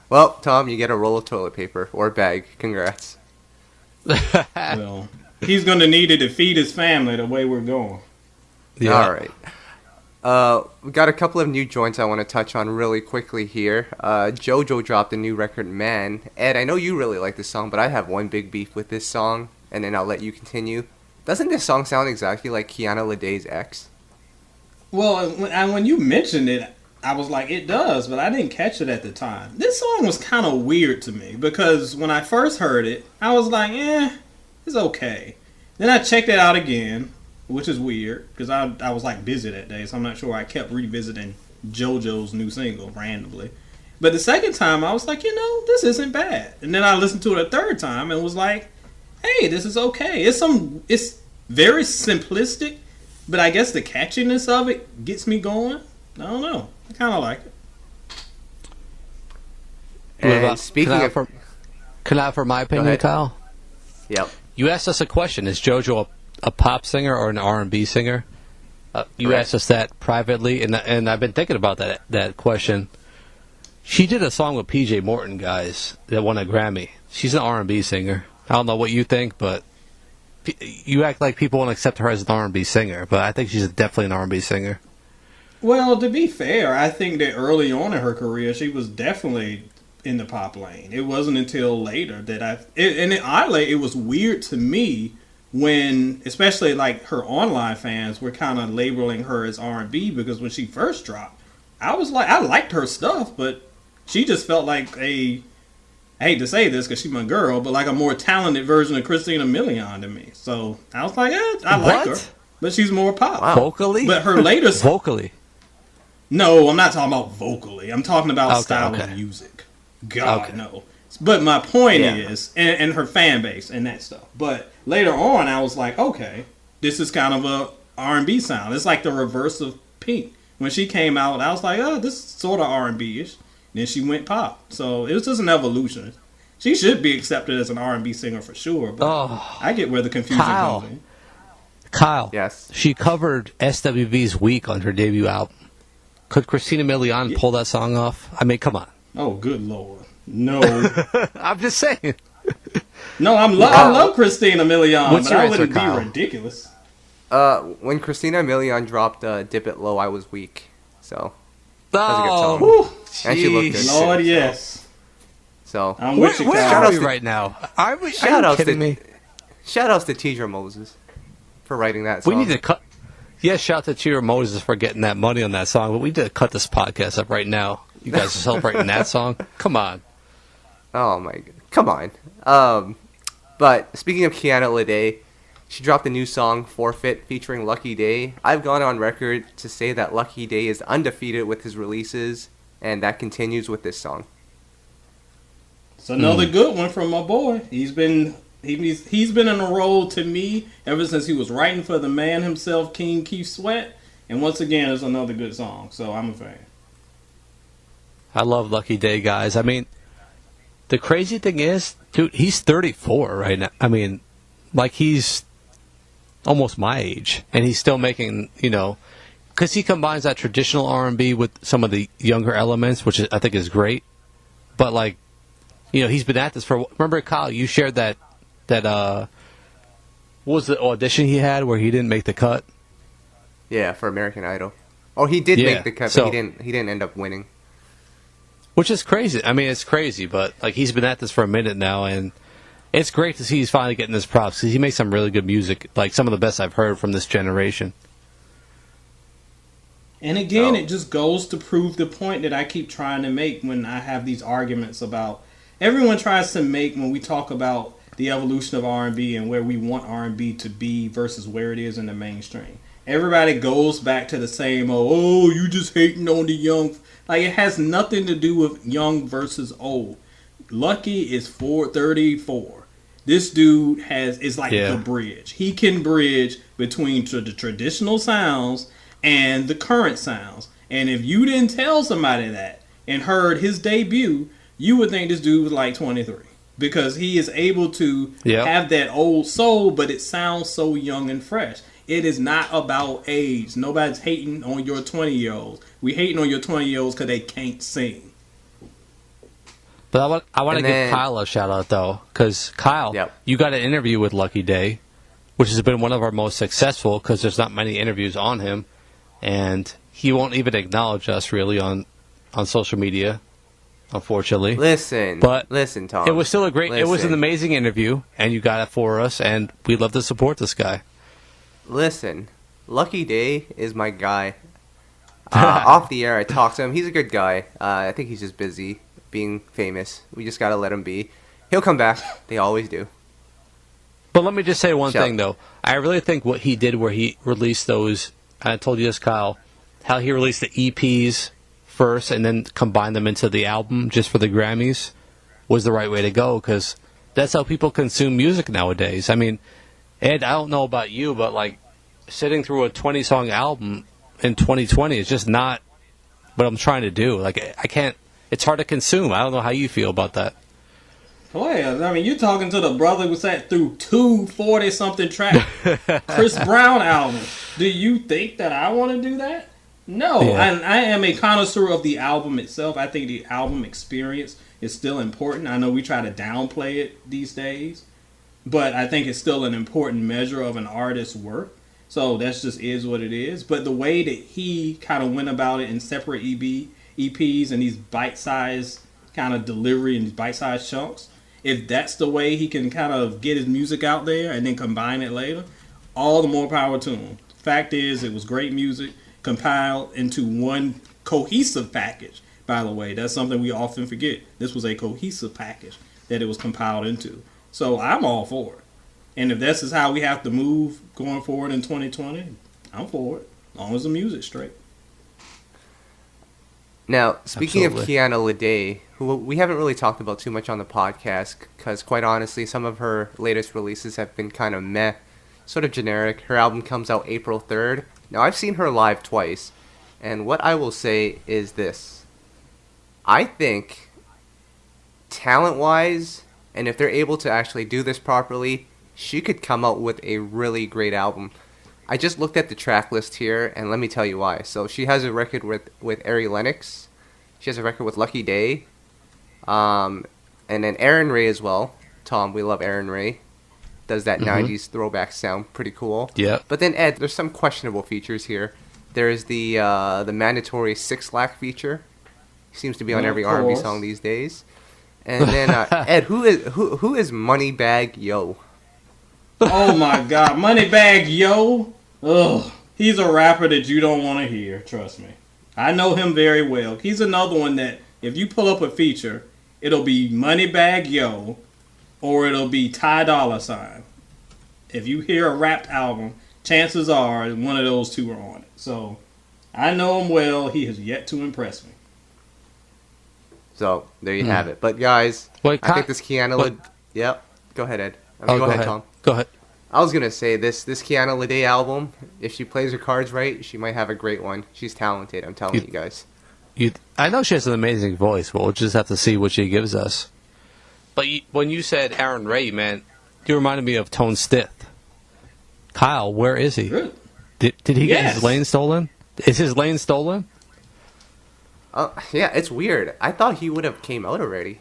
Well, Tom, you get a roll of toilet paper or a bag. Congrats. Well, he's going to need it to feed his family the way we're going. Yeah. All right. We got a couple of new joints I want to touch on really quickly here. JoJo dropped a new record, Man. Ed, I know you really like this song, but I have one big beef with this song, and then I'll let you continue. Doesn't this song sound exactly like Kiana Lede's ex? Well, when you mentioned it, I was like, it does, but I didn't catch it at the time. This song was kind of weird to me because when I first heard it, I was like, it's okay. Then I checked it out again, which is weird because I was like busy that day, so I'm not sure I kept revisiting JoJo's new single randomly. But the second time, I was like, this isn't bad. And then I listened to it a third time and was like, hey, this is okay. It's very simplistic, but I guess the catchiness of it gets me going. I don't know. I kind of like it. And speaking of... Can I offer my opinion, ahead. Kyle? Yep. You asked us a question. Is JoJo a pop singer or an R&B singer? You Correct. asked us that privately, and I've been thinking about that question. She did a song with P.J. Morton, guys, that won a Grammy. She's an R&B singer. I don't know what you think, but you act like people won't accept her as an R&B singer, but I think she's definitely an R&B singer. Well, to be fair, I think that early on in her career, she was definitely in the pop lane. It wasn't until later that it was weird to me when, especially like her online fans were kind of labeling her as R&B because when she first dropped, I liked her stuff, but she just felt like I hate to say this because she's my girl, but like a more talented version of Christina Milian to me. So I was like, I like her, but she's more pop. Wow. Vocally? But her latest... Vocally? No, I'm not talking about vocally. I'm talking about style of music. God, no. But my point is, and her fan base and that stuff. But later on, I was like, okay, this is kind of a R&B sound. It's like the reverse of Pink. When she came out, I was like, oh, this is sort of R&B-ish. Then she went pop. So it was just an evolution. She should be accepted as an R&B singer for sure. But I get where the confusion comes in. Kyle. Yes. She covered SWV's Weak on her debut album. Could Christina Milian pull that song off? I mean, come on. Oh, good Lord. No. I'm just saying. No, I love Christina Milian, What's but your I answer, wouldn't Kyle? be ridiculous. When Christina Milian dropped Dip It Low, I was weak. So, that's a good song. Whew. And she looked good. Lord, too, yes. So, I'm with you, Where Kyle. are we right now? Are you kidding me? Shout outs to Tidra Moses for writing that song. We need to cut. Yeah, shout out to Cheer Moses for getting that money on that song, but we need to cut this podcast up right now. You guys are celebrating that song? Come on. Oh my god. Come on. But speaking of Kiana Lede, she dropped a new song, Forfeit, featuring Lucky Day. I've gone on record to say that Lucky Day is undefeated with his releases, and that continues with this song. It's another good one from my boy. He's been in a role to me ever since he was writing for the man himself, King Keith Sweat. And once again, it's another good song. So I'm a fan. I love Lucky Day, guys. I mean, the crazy thing is, dude, he's 34 right now. I mean, like he's almost my age, and he's still making, because he combines that traditional R&B with some of the younger elements, which I think is great. But like, he's been at this for. Remember, Kyle, you shared that what was the audition he had where he didn't make the cut? Yeah, for American Idol. Oh, he did make the cut, but he didn't end up winning. Which is crazy. I mean, it's crazy, but like he's been at this for a minute now, and it's great to see he's finally getting his props because he makes some really good music, like some of the best I've heard from this generation. And again, it just goes to prove the point that I keep trying to make when I have these arguments about. Everyone tries to make when we talk about the evolution of R&B and where we want R&B to be versus where it is in the mainstream. Everybody goes back to the same, oh, you just hating on the young. Like, it has nothing to do with young versus old. Lucky is 434. This dude is like the bridge. He can bridge between the traditional sounds and the current sounds. And if you didn't tell somebody that and heard his debut, you would think this dude was like 23. Because he is able to have that old soul, but it sounds so young and fresh. It is not about age. Nobody's hating on your 20-year-olds. We hating on your 20-year-olds because they can't sing. But I want to give Kyle a shout out though, because Kyle, you got an interview with Lucky Day, which has been one of our most successful because there's not many interviews on him, and he won't even acknowledge us really on social media, unfortunately. Listen, Tom. It was still it was an amazing interview, and you got it for us, and we'd love to support this guy. Listen, Lucky Day is my guy. Off the air, I talk to him. He's a good guy. I think he's just busy being famous. We just gotta let him be. He'll come back. They always do. But let me just say one thing, though. I really think what he did where he released those, I told you this, Kyle, how he released the EPs first and then combined them into the album just for the Grammys was the right way to go, because that's how people consume music nowadays. I mean, Ed, I don't know about you, but like sitting through a 20-song album in 2020 is just not what I'm trying to do. Like, I can't. It's hard to consume. I don't know how you feel about that. Well, I mean, you're talking to the brother who sat through 2 40-something track Chris Brown albums. Do you think that I want to do that? No. I am a connoisseur of the album itself. I think the album experience is still important. I know we try to downplay it these days, but I think it's still an important measure of an artist's work. So that's just is what it is. But the way that he kind of went about it in separate EPs and these bite-sized kind of delivery and these bite-sized chunks, if that's the way he can kind of get his music out there and then combine it later, all the more power to him. Fact is, it was great music compiled into one cohesive package. By the way, that's something we often forget. This was a cohesive package that it was compiled into. So I'm all for it. And if this is how we have to move going forward in 2020, I'm for it. As long as the music's straight. Now, speaking of Kiana Lede, who we haven't really talked about too much on the podcast, because quite honestly, some of her latest releases have been kind of meh, sort of generic. Her album comes out April 3rd. Now, I've seen her live twice, and what I will say is this. I think, talent-wise, and if they're able to actually do this properly, she could come out with a really great album. I just looked at the track list here, and let me tell you why. So she has a record with Ari Lennox. She has a record with Lucky Day. And then Aaron Ray as well. Tom, we love Aaron Ray. Does that 90s throwback sound pretty cool. Yeah. But then, Ed, there's some questionable features here. There's the mandatory 6-lack feature. Seems to be on every R&B song these days. And then, Ed, who is Moneybagg Yo? Oh my God, Moneybagg Yo. Ugh, he's a rapper that you don't want to hear. Trust me, I know him very well. He's another one that if you pull up a feature, it'll be Moneybagg Yo, or it'll be Ty Dolla $ign. If you hear a rap album, chances are one of those two are on it. So I know him well. He has yet to impress me. So there you have it. But guys, I think this Kiana Lede. Yep. Go ahead, Ed. Go ahead, Tom. Go ahead. I was gonna say this Kiana Lede album. If she plays her cards right, she might have a great one. She's talented. I'm telling you guys. I know she has an amazing voice, but we'll just have to see what she gives us. But when you said Aaron Ray, man, you reminded me of Tone Stith. Kyle, where is he? Really? Did he get his lane stolen? Is his lane stolen? Yeah, it's weird. I thought he would have came out already.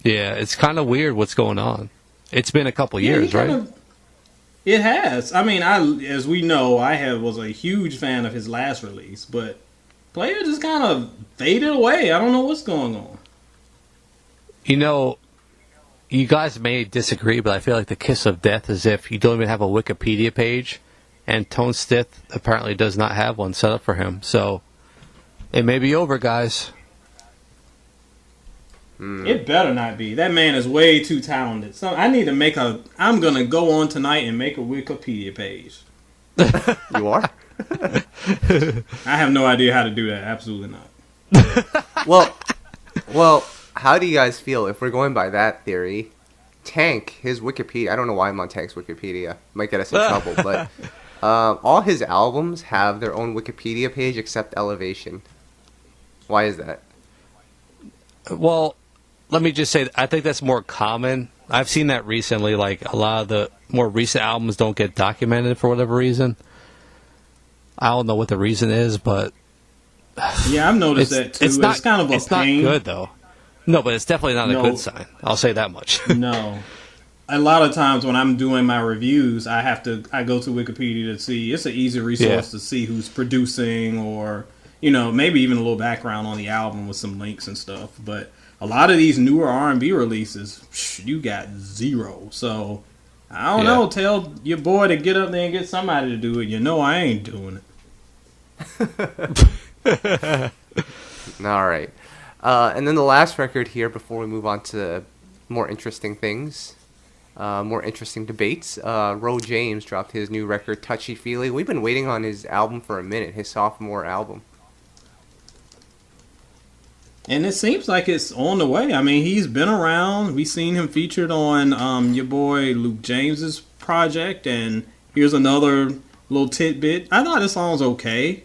Yeah, it's kind of weird what's going on. It's been a couple years, right? It has. I mean, as we know, was a huge fan of his last release, but Playa just kind of faded away. I don't know what's going on. You know, you guys may disagree, but I feel like the kiss of death is if you don't even have a Wikipedia page, and Tone Stith apparently does not have one set up for him. So it may be over, guys. It better not be. That man is way too talented. So I need to make I'm going to go on tonight and make a Wikipedia page. You are? I have no idea how to do that. Absolutely not. Well, how do you guys feel if we're going by that theory? Tank, his Wikipedia, I don't know why I'm on Tank's Wikipedia. Might get us in trouble, but all his albums have their own Wikipedia page except Elevation. Why is that? Well, let me just say, I think that's more common. I've seen that recently, like a lot of the more recent albums don't get documented for whatever reason. I don't know what the reason is, but... Yeah, I've noticed that too. It's kind of a it's pain. Not good, though. No, but it's definitely not a good sign. I'll say that much. No. A lot of times when I'm doing my reviews, I go to Wikipedia to see. It's an easy resource to see who's producing or, maybe even a little background on the album with some links and stuff. But a lot of these newer R&B releases, you got zero. So, I don't know. Tell your boy to get up there and get somebody to do it. I ain't doing it. All right. And then the last record here before we move on to more interesting things, more interesting debates. Ro James dropped his new record, Touchy Feely. We've been waiting on his album for a minute, his sophomore album. And it seems like it's on the way. I mean, he's been around. We've seen him featured on your boy Luke James's project. And here's another little tidbit. I thought this song's okay.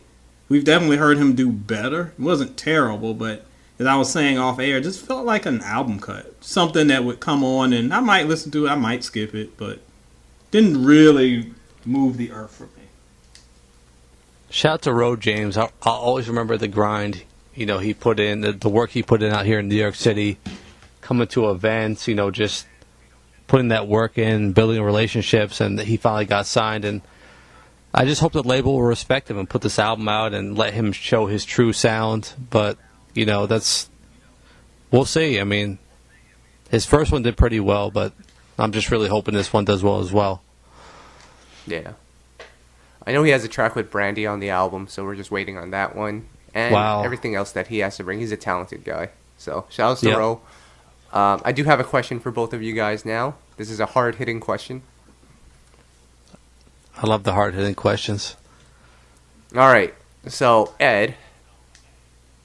We've definitely heard him do better. It wasn't terrible, but as I was saying off air, it just felt like an album cut. Something that would come on and I might listen to it, I might skip it, but didn't really move the earth for me. Shout out to Ro James. I'll always remember the grind, he put in, the work he put in out here in New York City, coming to events, just putting that work in, building relationships, and he finally got signed. And I just hope the label will respect him and put this album out and let him show his true sound. But we'll see. I mean, his first one did pretty well, but I'm just really hoping this one does well as well. Yeah. I know he has a track with Brandy on the album, so we're just waiting on that one. And everything else that he has to bring. He's a talented guy. So, shout out to Ro. I do have a question for both of you guys now. This is a hard-hitting question. I love the hard-hitting questions. All right. So, Ed,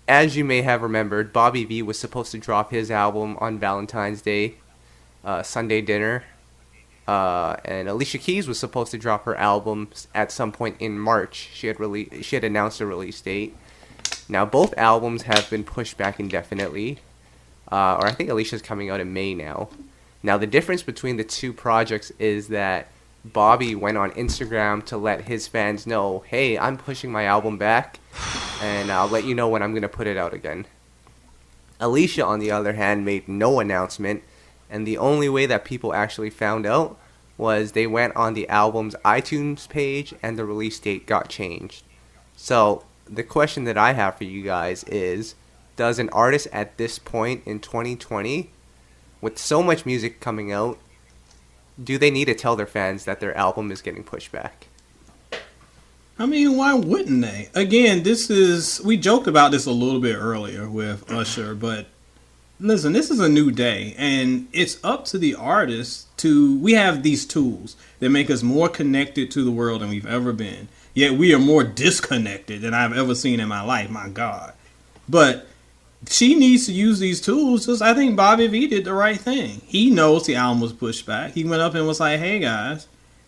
as you may have remembered, Bobby V was supposed to drop his album on Valentine's Day, Sunday Dinner. And Alicia Keys was supposed to drop her album at some point in March. She had announced a release date. Now, both albums have been pushed back indefinitely. Or I think Alicia's coming out in May now. Now, the difference between the two projects is that Bobby went on Instagram to let his fans know, hey, I'm pushing my album back, and I'll let you know when I'm going to put it out again. Alicia, on the other hand, made no announcement, and the only way that people actually found out was they went on the album's iTunes page and the release date got changed. So, the question that I have for you guys is, does an artist at this point in 2020, with so much music coming out, do they need to tell their fans that their album is getting pushed back? I mean, why wouldn't they? Again, we joked about this a little bit earlier with Usher, but listen, this is a new day, and it's up to the artist we have these tools that make us more connected to the world than we've ever been. Yet we are more disconnected than I've ever seen in my life, my God. But she needs to use these tools. Just, I think Bobby V did the right thing. He knows the album was pushed back. He went up and was like, hey guys,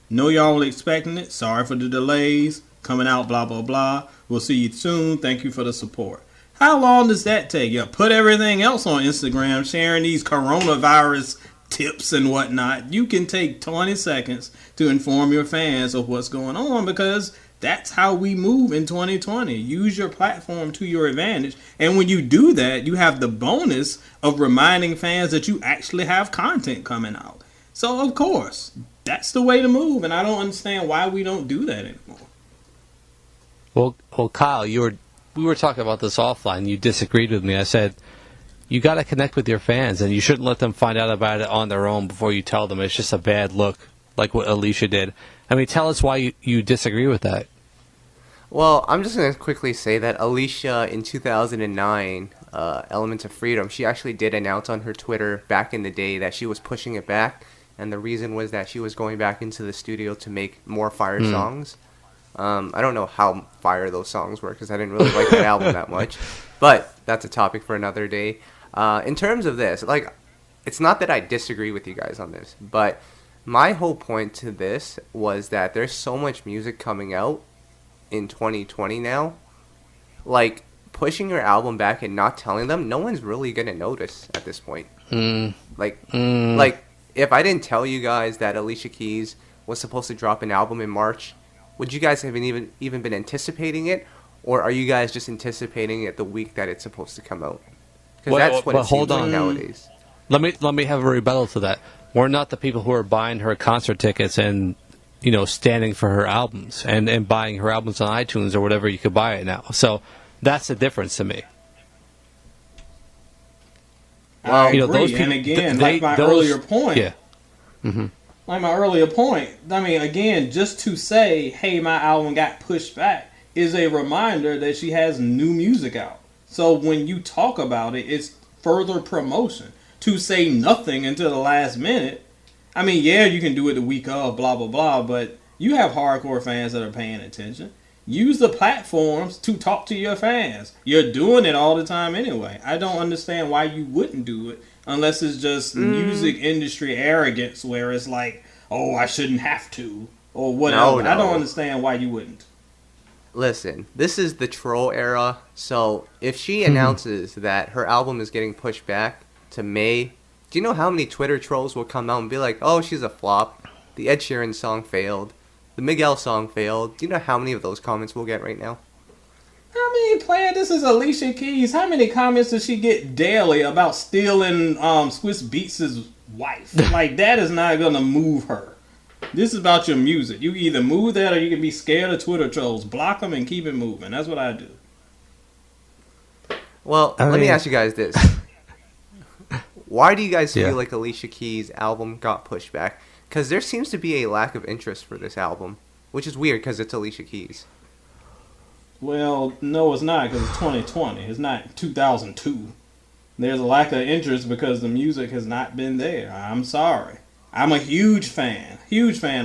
know y'all were expecting it. Sorry for the delays. Coming out, blah, blah, blah. We'll see you soon. Thank you for the support. How long does that take? You put everything else on Instagram, sharing these coronavirus tips and whatnot. You can take 20 seconds to inform your fans of what's going on, because that's how we move in 2020. Use your platform to your advantage. And when you do that, you have the bonus of reminding fans that you actually have content coming out. So, of course, that's the way to move. And I don't understand why we don't do that anymore. Well, Kyle, we were talking about this offline. You disagreed with me. I said, you got to connect with your fans, and you shouldn't let them find out about it on their own before you tell them. It's just a bad look, like what Alicia did. I mean, tell us why you disagree with that. Well, I'm just going to quickly say that Alicia in 2009 Elements of Freedom, she actually did announce on her Twitter back in the day that she was pushing it back, and the reason was that she was going back into the studio to make more fire songs. I don't know how fire those songs were because I didn't really like that album that much, but that's a topic for another day. In terms of this, like, it's not that I disagree with you guys on this, but my whole point to this was that there's so much music coming out in 2020 now. Like, pushing your album back and not telling them, no one's really going to notice at this point. Like, if I didn't tell you guys that Alicia Keys was supposed to drop an album in March, would you guys have even been anticipating it? Or are you guys just anticipating it the week that it's supposed to come out? Because that's what it seems like nowadays. Let me have a rebuttal to that. We're not the people who are buying her concert tickets and, you know, standing for her albums and buying her albums on iTunes or whatever you could buy it now. So that's the difference to me. I agree. Those people, and again, like my earlier point. Yeah. Mm-hmm. Like my earlier point, I mean, again, just to say, hey, my album got pushed back is a reminder that she has new music out. So when you talk about it, it's further promotion. To say nothing until the last minute, I mean, yeah, you can do it the week of, blah, blah, blah, but you have hardcore fans that are paying attention. Use the platforms to talk to your fans. You're doing it all the time anyway. I don't understand why you wouldn't do it unless it's just music industry arrogance where it's like, oh, I shouldn't have to, or whatever. No. I don't understand why you wouldn't. Listen, this is the troll era, so if she announces that her album is getting pushed back to May, do you know how many Twitter trolls will come out and be like, oh, she's a flop, the Ed Sheeran song failed, the Miguel song failed? Do you know how many of those comments we'll get right now? I mean, Playa, this is Alicia Keys. How many comments does she get daily about stealing Swiss Beats' wife? Like, that is not going to move her. This is about your music. You either move that or you can be scared of Twitter trolls. Block them and keep it moving. That's what I do. Well, let me ask you guys this. Why do you guys feel like Alicia Keys' album got pushed back? Because there seems to be a lack of interest for this album, which is weird because it's Alicia Keys. Well, no, it's not because it's 2020. It's not 2002. There's a lack of interest because the music has not been there. I'm sorry. I'm a huge fan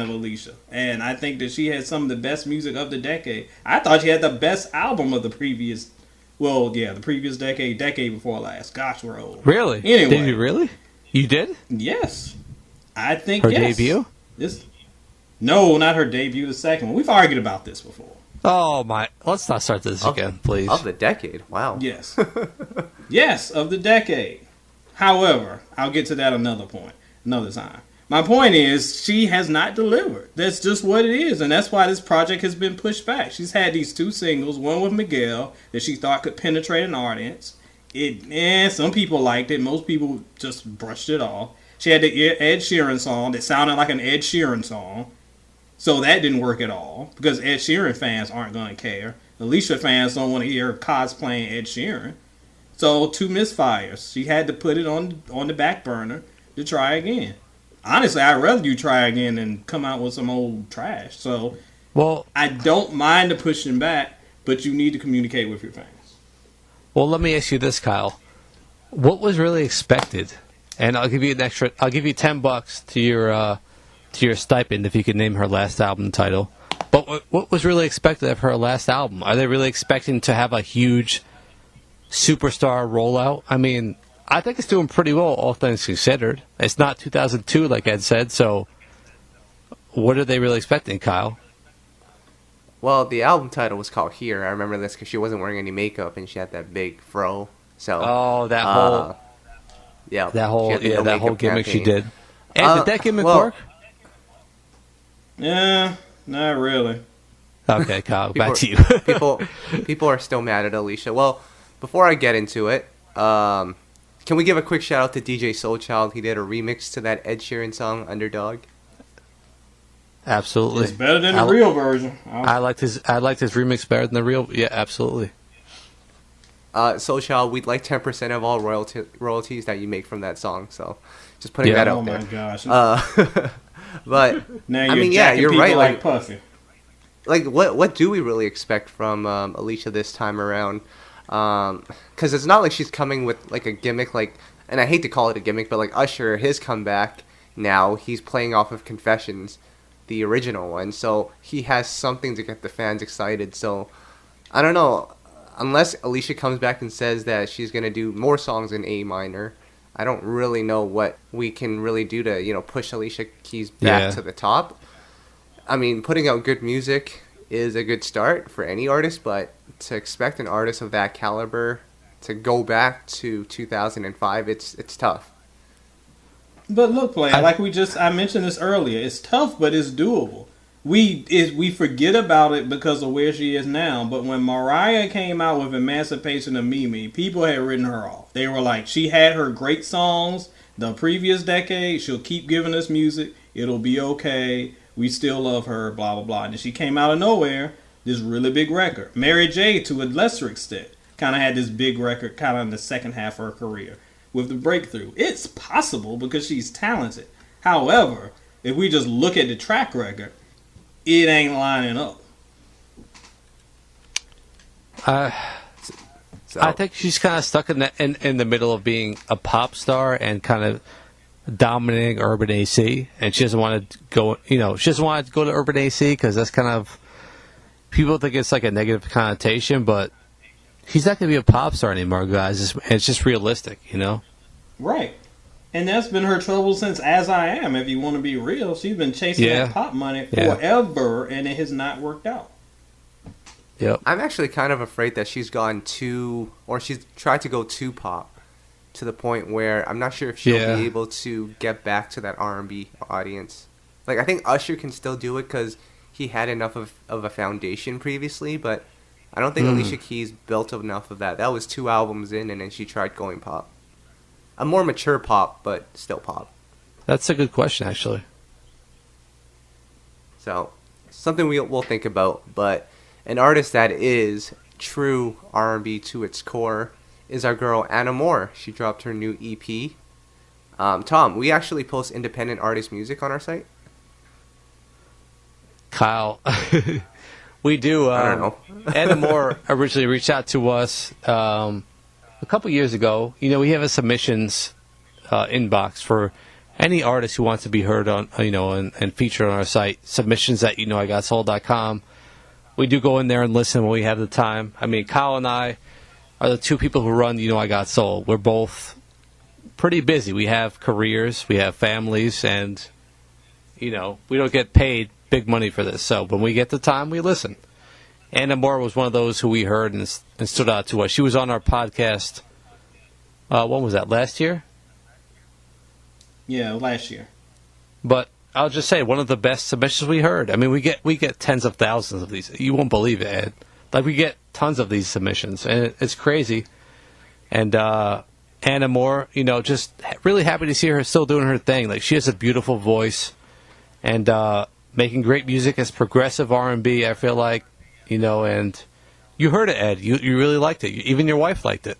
of Alicia. And I think that she had some of the best music of the decade. I thought she had the best album of the previous, the previous decade before last. Gosh, we're old. Really? Anyway. Did you really? You did? Yes. I think her debut? No, not her debut, the second one. We've argued about this before. Oh, my. Let's not start this again, please. Of the decade? Wow. Yes. Yes, of the decade. However, I'll get to that another time. My point is, she has not delivered. That's just what it is, and that's why this project has been pushed back. She's had these two singles, one with Miguel, that she thought could penetrate an audience. Some people liked it. Most people just brushed it off. She had the Ed Sheeran song that sounded like an Ed Sheeran song. So that didn't work at all, because Ed Sheeran fans aren't going to care. Alicia fans don't want to hear cosplaying Ed Sheeran. So, two misfires. She had to put it on the back burner to try again. Honestly, I'd rather you try again than come out with some old trash. So, I don't mind the pushing back, but you need to communicate with your fans. Well, let me ask you this, Kyle. What was really expected? And I'll give you $10 to your stipend if you could name her last album title. But what was really expected of her last album? Are they really expecting to have a huge superstar rollout? I mean, I think it's doing pretty well, all things considered. It's not 2002, like Ed said, so what are they really expecting, Kyle? Well, the album title was called Here. I remember this because she wasn't wearing any makeup and she had that big fro. So, that whole gimmick campaign. She did. And did that gimmick work? Yeah, not really. Okay, Kyle, back to you. people are still mad at Alicia. Well, before I get into it, can we give a quick shout out to DJ Soulchild? He did a remix to that Ed Sheeran song, Underdog. Absolutely, it's better than the real version. I liked his remix better than the real. Yeah, absolutely. Soulchild, we'd like 10% of all royalties that you make from that song. So, just putting that out there. Oh my gosh. But now you're right. Like Puffy. Like what do we really expect from Alicia this time around? Because it's not like she's coming with like a gimmick, like, and I hate to call it a gimmick, but like Usher, his comeback now, he's playing off of Confessions, the original one, so he has something to get the fans excited. So I don't know, unless Alicia comes back and says that she's gonna do more songs in A minor, I don't really know what we can really do to, you know, push Alicia Keys back to the top. I mean, putting out good music is a good start for any artist, but to expect an artist of that caliber to go back to 2005, it's tough. But look, Playa, like I mentioned this earlier, it's tough, but it's doable. We forget about it because of where she is now. But when Mariah came out with Emancipation of Mimi, people had written her off. They were like, she had her great songs the previous decade. She'll keep giving us music. It'll be okay. We still love her, blah, blah, blah. And then she came out of nowhere, this really big record. Mary J, to a lesser extent, kind of had this big record kind of in the second half of her career with the breakthrough. It's possible because she's talented. However, if we just look at the track record, it ain't lining up. I think she's kind of stuck in the middle of being a pop star and kind of dominating urban AC, and she doesn't want to go. You know, she doesn't want to go to urban AC because that's kind of, people think it's like a negative connotation, but she's not going to be a pop star anymore, guys. It's just realistic, you know. Right. And that's been her trouble since As I Am, if you want to be real. She's been chasing that pop money forever, and it has not worked out. Yep. I'm actually kind of afraid that she's gone too, or she's tried to go too pop, to the point where I'm not sure if she'll be able to get back to that R&B audience. Like, I think Usher can still do it because he had enough of a foundation previously, but I don't think Alicia Keys built enough of that. That was 2 albums in, and then she tried going pop. A more mature pop, but still pop. That's a good question, actually. So, something we'll think about. But an artist that is true R&B to its core is our girl Anna Moore. She dropped her new EP. Tom, we actually post independent artist music on our site. Kyle, we do. I don't know. Anna Moore originally reached out to us a couple years ago. You know, we have a submissions inbox for any artist who wants to be heard on, you know, and featured on our site. Submissions at YouKnowIGotSoul.com. We do go in there and listen when we have the time. I mean, Kyle and I are the 2 people who run You Know I Got Soul. We're both pretty busy. We have careers, we have families, and, you know, we don't get paid big money for this. So when we get the time, we listen. Anna Moore was one of those who we heard and stood out to us. She was on our podcast, when was that, last year? Yeah, last year. But I'll just say, one of the best submissions we heard. I mean, we get tens of thousands of these. You won't believe it, Ed. Like, we get tons of these submissions, and it's crazy. And Anna Moore, you know, just really happy to see her still doing her thing. Like, she has a beautiful voice, and making great music as progressive R&B, I feel like, you know, and you heard it, Ed. You really liked it. Even your wife liked it.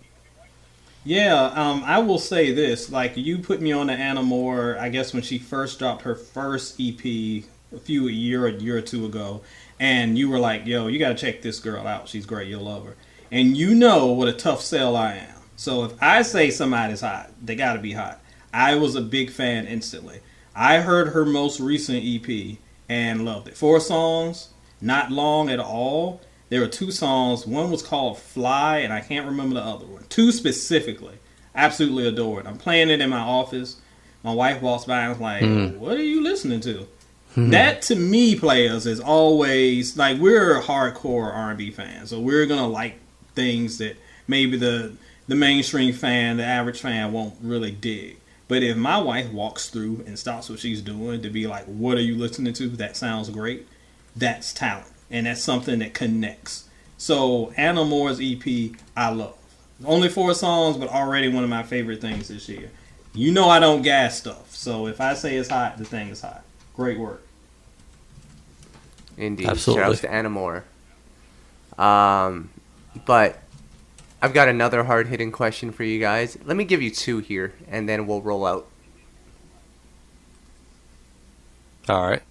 Yeah, I will say this. Like, you put me on to Anna Moore, I guess, when she first dropped her first EP a year or 2 ago. And you were like, yo, you got to check this girl out. She's great. You'll love her. And you know what a tough sell I am. So if I say somebody's hot, they got to be hot. I was a big fan instantly. I heard her most recent EP and loved it. 4 songs, not long at all. There were 2 songs. One was called Fly, and I can't remember the other one. 2 specifically. Absolutely adored. I'm playing it in my office. My wife walks by and was like, what are you listening to? That, to me, players, is always, like, we're hardcore R&B fans, so we're going to like things that maybe the mainstream fan, the average fan, won't really dig. But if my wife walks through and stops what she's doing to be like, what are you listening to? That sounds great. That's talent. And that's something that connects. So Anna Moore's EP, I love. Only 4 songs, but already one of my favorite things this year. You know I don't gas stuff. So if I say it's hot, the thing is hot. Great work. Indeed. Absolutely. Shout out to Anna Moore. But I've got another hard-hitting question for you guys. Let me give you 2 here, and then we'll roll out. All right.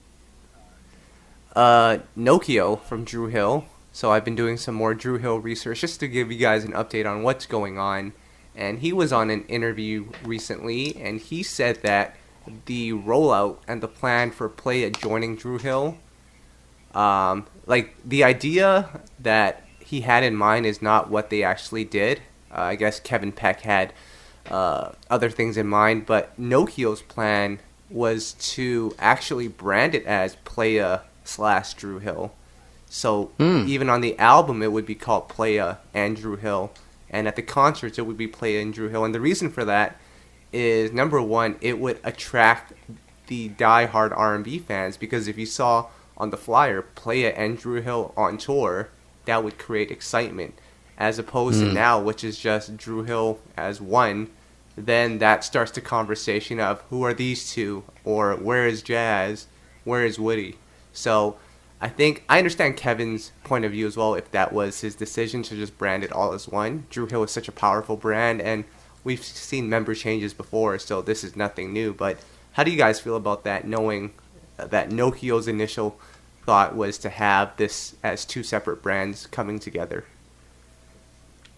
Nokio from Dru Hill So I've been doing some more Dru Hill research just to give you guys an update on what's going on. And he was on an interview recently, and he said that the rollout and the plan for Playa joining Dru Hill, like the idea that he had in mind is not what they actually did. I guess Kevin Peck had other things in mind, but Nokia's plan was to actually brand it as Playa/Dru Hill. So even on the album, it would be called Playa and Dru Hill. And at the concerts, it would be Playa and Dru Hill. And the reason for that is, number one, it would attract the die-hard R&B fans. Because if you saw on the flyer, Playa and Dru Hill on tour, that would create excitement. As opposed to now, which is just Dru Hill as one, then that starts the conversation of who are these two? Or where is Jazz? Where is Woody? So I understand Kevin's point of view as well, if that was his decision to just brand it all as one. Dru Hill is such a powerful brand, and we've seen member changes before, so this is nothing new. But how do you guys feel about that, knowing that Nokia's initial thought was to have this as two separate brands coming together?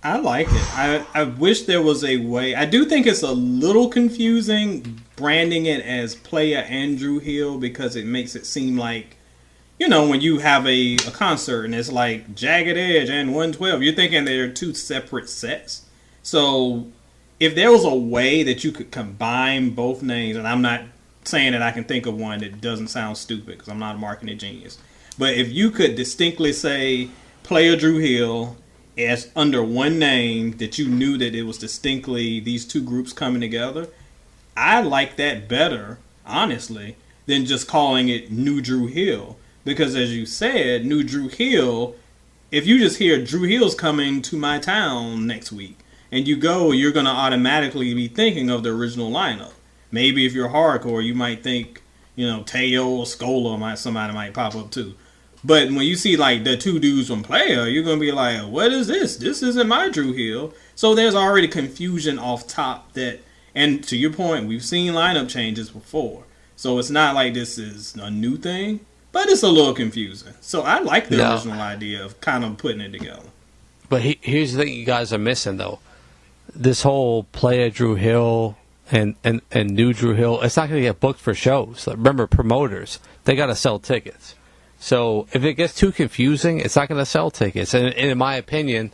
I like it. I wish there was a way. I do think it's a little confusing branding it as Playa and Dru Hill, because it makes it seem like, you know, when you have a concert and it's like Jagged Edge and 112, you're thinking they're two separate sets. So if there was a way that you could combine both names, and I'm not saying that I can think of one that doesn't sound stupid because I'm not a marketing genius, but if you could distinctly say Playa Dru Hill as under one name, that you knew that it was distinctly these two groups coming together, I like that better, honestly, than just calling it New Dru Hill. Because as you said, New Dru Hill, if you just hear Dru Hill's coming to my town next week, and you go, you're going to automatically be thinking of the original lineup. Maybe if you're hardcore, you might think, you know, Teo or Scola, somebody might pop up too. But when you see like the two dudes from Playa, you're going to be like, what is this? This isn't my Dru Hill. So there's already confusion off top that, and to your point, we've seen lineup changes before. So it's not like this is a new thing. But it's a little confusing. So I like the original idea of kind of putting it together. But here's the thing you guys are missing, though. This whole Playa Dru Hill and New Dru Hill, it's not going to get booked for shows. Like, remember, promoters, they got to sell tickets. So if it gets too confusing, it's not going to sell tickets. And in my opinion,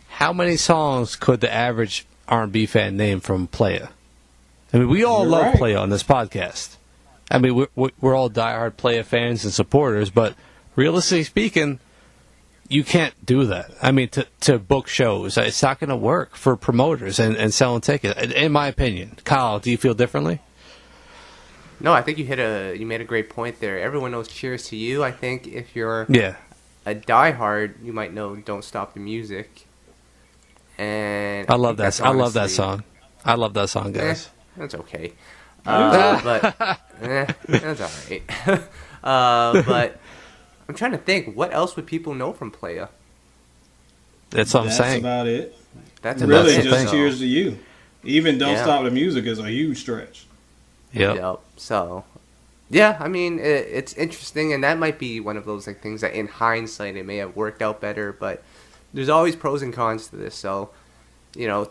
how many songs could the average R&B fan name from Playa? I mean, we all love Playa on this podcast. I mean, we're all diehard Playa fans and supporters, but realistically speaking, you can't do that. I mean, to book shows, it's not going to work for promoters and selling tickets, in my opinion. Kyle, do you feel differently? No, I think you made a great point there. Everyone knows Cheers to You. I think if you're a diehard, you might know Don't Stop the Music. And I love that. I love that song. I love that song, guys. That's okay. But that's all right. But I'm trying to think, what else would people know from Playa? That's what I'm saying. That's about it. That's really about just it. Cheers to You. Even Don't Stop the Music is a huge stretch. Yep. So, yeah, I mean, it's interesting, and that might be one of those like things that in hindsight it may have worked out better, but there's always pros and cons to this. So, you know,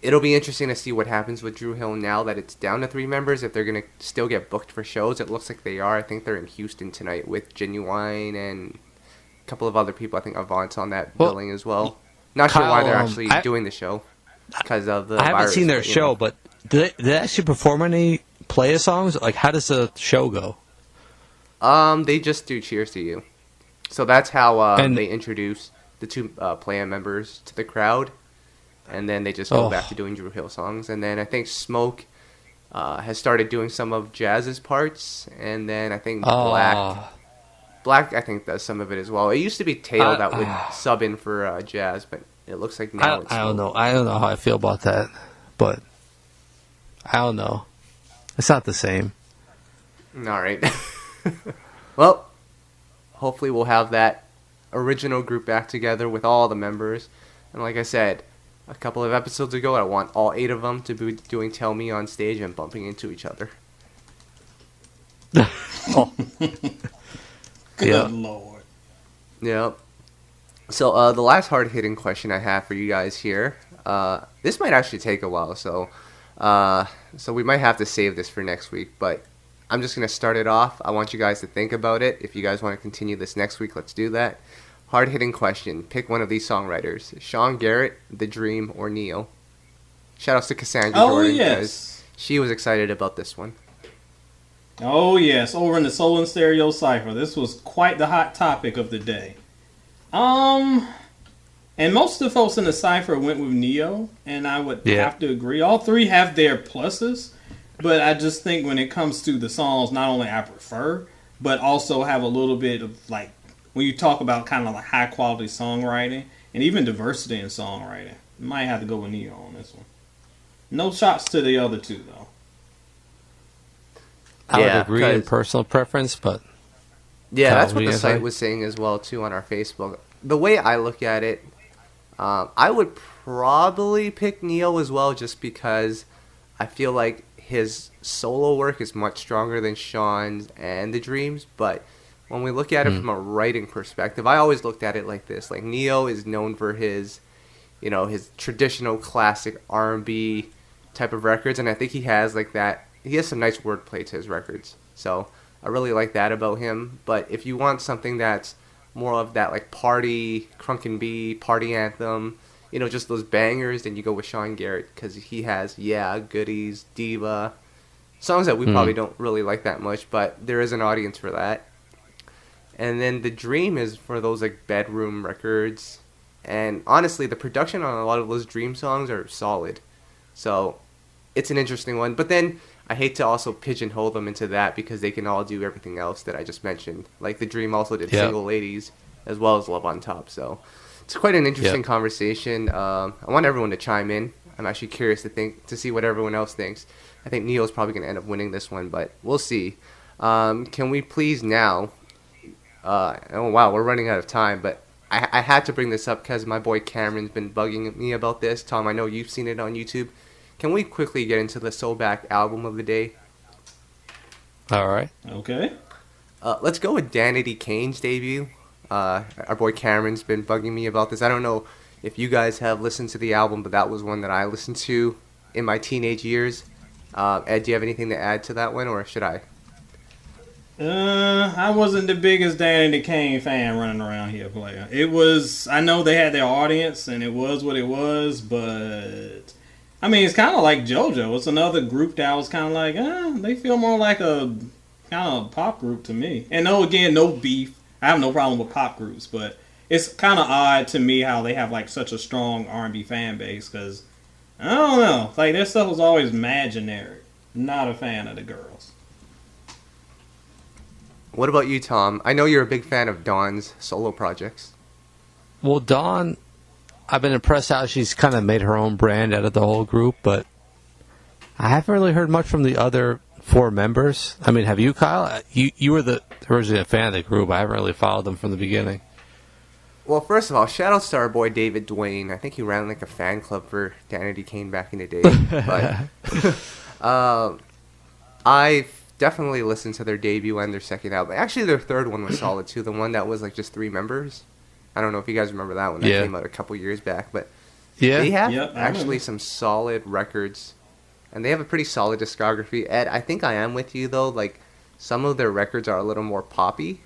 it'll be interesting to see what happens with Dru Hill now that it's down to 3 members. If they're going to still get booked for shows, it looks like they are. I think they're in Houston tonight with Genuine and a couple of other people. I think Avant's on that billing as well. Not sure why they're actually doing the show because of the virus. I haven't seen their show, but did they actually perform any Playa songs? Like, how does the show go? They just do Cheers to You. So that's how they introduce the 2 Playa members to the crowd. And then they just go back to doing Dru Hill songs. And then I think Smoke has started doing some of Jazz's parts. And then I think Black I think does some of it as well. It used to be Teo that would sub in for Jazz, but it looks like now it's Smoke. I don't know. I don't know how I feel about that. But I don't know. It's not the same. All right. Well, hopefully we'll have that original group back together with all the members. And like I said, a couple of episodes ago, I want all 8 of them to be doing Tell Me on stage and bumping into each other. Good Lord. Yep. So the last hard-hitting question I have for you guys here, this might actually take a while, so we might have to save this for next week, but I'm just going to start it off. I want you guys to think about it. If you guys want to continue this next week, let's do that. Hard-hitting question. Pick one of these songwriters. Sean Garrett, The Dream, or Neo. Shoutouts to Cassandra Jordan, because she was excited about this one. Oh, yes. Over in the Soul and Stereo Cypher. This was quite the hot topic of the day. And most of the folks in the Cypher went with Neo, and I would have to agree. All three have their pluses, but I just think when it comes to the songs, not only I prefer, but also have a little bit of, like, when you talk about kind of like high-quality songwriting, and even diversity in songwriting, you might have to go with Neo on this one. No shots to the other two, though. I would agree in personal preference, but... Yeah, that's what the site was saying as well, too, on our Facebook. The way I look at it, I would probably pick Neo as well, just because I feel like his solo work is much stronger than Sean's and The Dream's, but when we look at it from a writing perspective, I always looked at it like this. Like, Neo is known for his, his traditional classic R&B type of records, and I think he has like that. He has some nice wordplay to his records, so I really like that about him. But if you want something that's more of that like party, crunk and B, party anthem, just those bangers, then you go with Sean Garrett, because he has Goodies, Diva, songs that we probably don't really like that much, but there is an audience for that. And then The Dream is for those like bedroom records, and honestly the production on a lot of those Dream songs are solid, so it's an interesting one. But then I hate to also pigeonhole them into that, because they can all do everything else that I just mentioned. Like The Dream also did Single Ladies as well as Love on Top. So it's quite an interesting conversation. I want everyone to chime in. I'm actually curious to see what everyone else thinks. I think Neo's probably going to end up winning this one, but we'll see. Can we please now... oh wow, we're running out of time, but I had to bring this up because my boy Cameron's been bugging me about this. Tom, I know you've seen it on YouTube. Can we quickly get into the SoulBack album of the day? All right. Okay. Let's go with Danity Kane's debut. Our boy Cameron's been bugging me about this. I don't know if you guys have listened to the album, but that was one that I listened to in my teenage years. Ed, do you have anything to add to that one, or should I? I wasn't the biggest Danity Kane fan running around here, Playa. It was, I know they had their audience, and it was what it was, but... I mean, it's kind of like JoJo. It's another group that was kind of like, they feel more like a kind of pop group to me. And no beef. I have no problem with pop groups, but it's kind of odd to me how they have like such a strong R&B fan base, because, I don't know, like their stuff was always mad generic. Not a fan of the girls. What about you, Tom? I know you're a big fan of Dawn's solo projects. Well, Dawn... I've been impressed how she's kind of made her own brand out of the whole group, but I haven't really heard much from the other four members. I mean, have you, Kyle? You were originally a fan of the group. I haven't really followed them from the beginning. Well, first of all, shout out to our boy David Duane. I think he ran like a fan club for Danity Kane back in the day. But I definitely listened to their debut and their second album. Actually, their third one was solid too. The one that was like just 3 members. I don't know if you guys remember that one. That came out a couple years back, but they have actually some solid records, and they have a pretty solid discography. Ed, I think I am with you though. Like, some of their records are a little more poppy,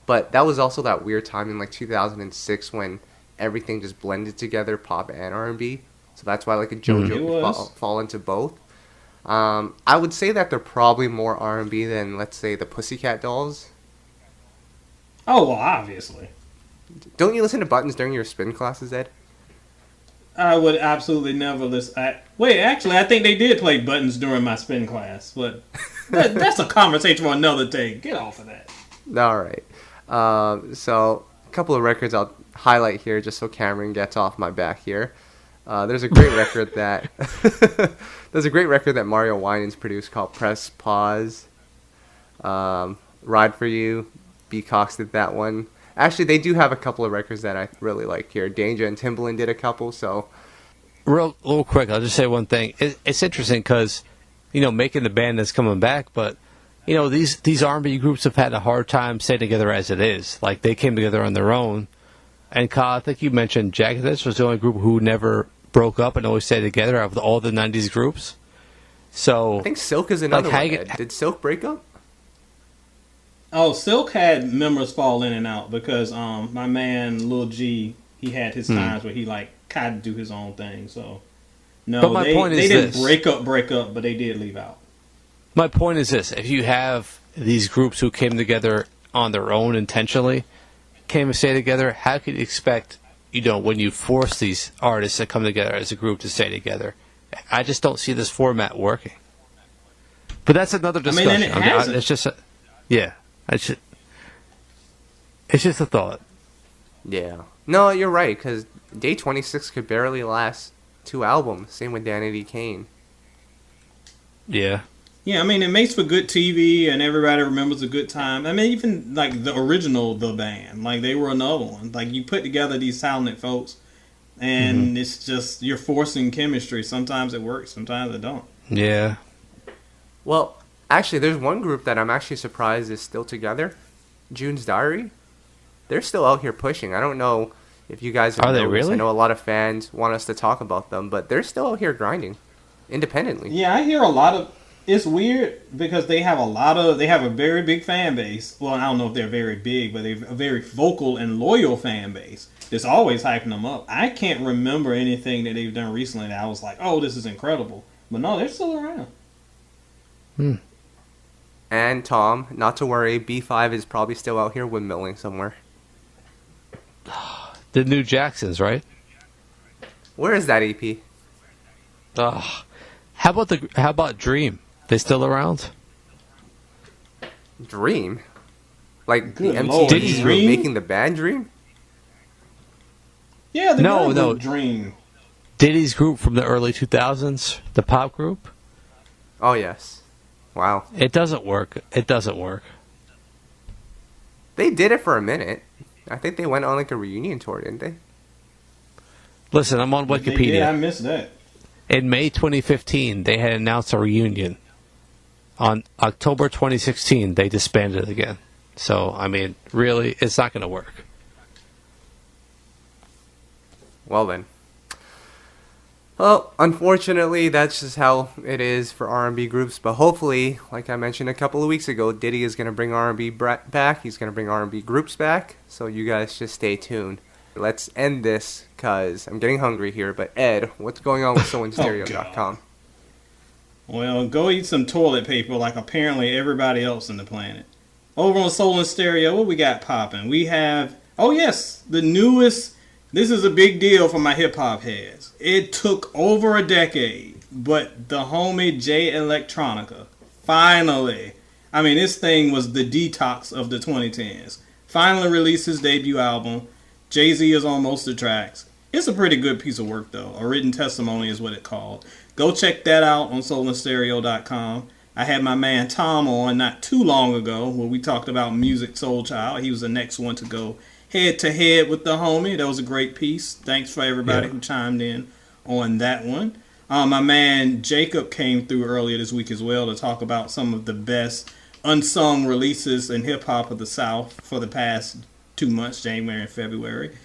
but that was also that weird time in like 2006 when everything just blended together, pop and R&B. So that's why like a JoJo could fall into both. I would say that they're probably more R&B than, let's say, the Pussycat Dolls. Oh, well, obviously. Don't you listen to Buttons during your spin classes, Ed? I would absolutely never listen. Wait, actually, I think they did play Buttons during my spin class, but that's a conversation for another day. Get off of that. All right. So, a couple of records I'll highlight here just so Cameron gets off my back here. There's a great record that Mario Winans produced called Press Pause. Ride for You. B. Cox did that one. Actually, they do have a couple of records that I really like here. Danger and Timbaland did a couple, so... Real quick, I'll just say one thing. It's interesting because, making the band that's coming back, but, these R&B groups have had a hard time staying together as it is. Like, they came together on their own, And Kyle, I think you mentioned Jagged Edge was the only group who never broke up and always stayed together out of all the 90s groups. So I think Silk is another one. Did Silk break up? Oh, Silk had members fall in and out because my man Lil G, he had his times where he like kind of do his own thing. So no, but my point is they didn't this. break up, but they did leave out. My point is this: if you have these groups who came together on their own intentionally, came to stay together, how could you expect, when you force these artists to come together as a group to stay together? I just don't see this format working. But that's another discussion. I mean, it's just, it's just a thought. Yeah. No, you're right, because Day 26 could barely last 2 albums. Same with Danity Kane. Yeah. Yeah, I mean, it makes for good TV, and everybody remembers a good time. I mean, even, like, the original The Band, like, they were another one. Like, you put together these talented folks, and it's just, you're forcing chemistry. Sometimes it works, sometimes it don't. Yeah. Well, actually, there's one group that I'm actually surprised is still together. June's Diary. They're still out here pushing. I don't know if you guys Are they really? I know a lot of fans want us to talk about them, but they're still out here grinding independently. Yeah, I hear a lot of... It's weird because they have a very big fan base. Well, I don't know if they're very big, but they have a very vocal and loyal fan base that's always hyping them up. I can't remember anything that they've done recently that I was like, oh, this is incredible. But no, they're still around. And Tom, not to worry, B5 is probably still out here windmilling somewhere. The New Jacksons, right? Where is that EP? How about Dream? They still around? Dream? Like Good the Lord, MTV group Dream? making the band Dream? Yeah, the No, girl group Dream. Diddy's group from the early 2000s, the pop group. Oh, yes. Wow. It doesn't work. It doesn't work. They did it for a minute. I think they went on like a reunion tour, didn't they? Listen, I'm on They did, I Wikipedia. missed that. In May 2015, they had announced a reunion. On October 2016, they disbanded again. So, I mean, really, it's not going to work. Well then. Well, unfortunately, that's just how it is for R&B groups. But hopefully, like I mentioned a couple of weeks ago, Diddy is going to bring R&B back. He's going to bring R&B groups back. So you guys just stay tuned. Let's end this because I'm getting hungry here. But Ed, what's going on with SoulInStereo.com? Well, go eat some toilet paper like apparently everybody else on the planet. Over on Soul and Stereo, what we got popping? We have, oh yes, the newest. This is a big deal for my hip-hop heads. It took over a decade, but the homie Jay Electronica, finally, I mean, this thing was the detox of the 2010s. Finally released his debut album. Jay-Z is on most of the tracks. It's a pretty good piece of work, though. A written testimony is what it's called. Go check that out on SoulAndStereo.com. I had my man Tom on not too long ago where we talked about Music Soul Child. He was the next one to go head-to-head with the homie. That was a great piece. Thanks for everybody who chimed in on that one. My man Jacob came through earlier this week as well to talk about some of the best unsung releases in hip-hop of the South for the past 2 months, January and February.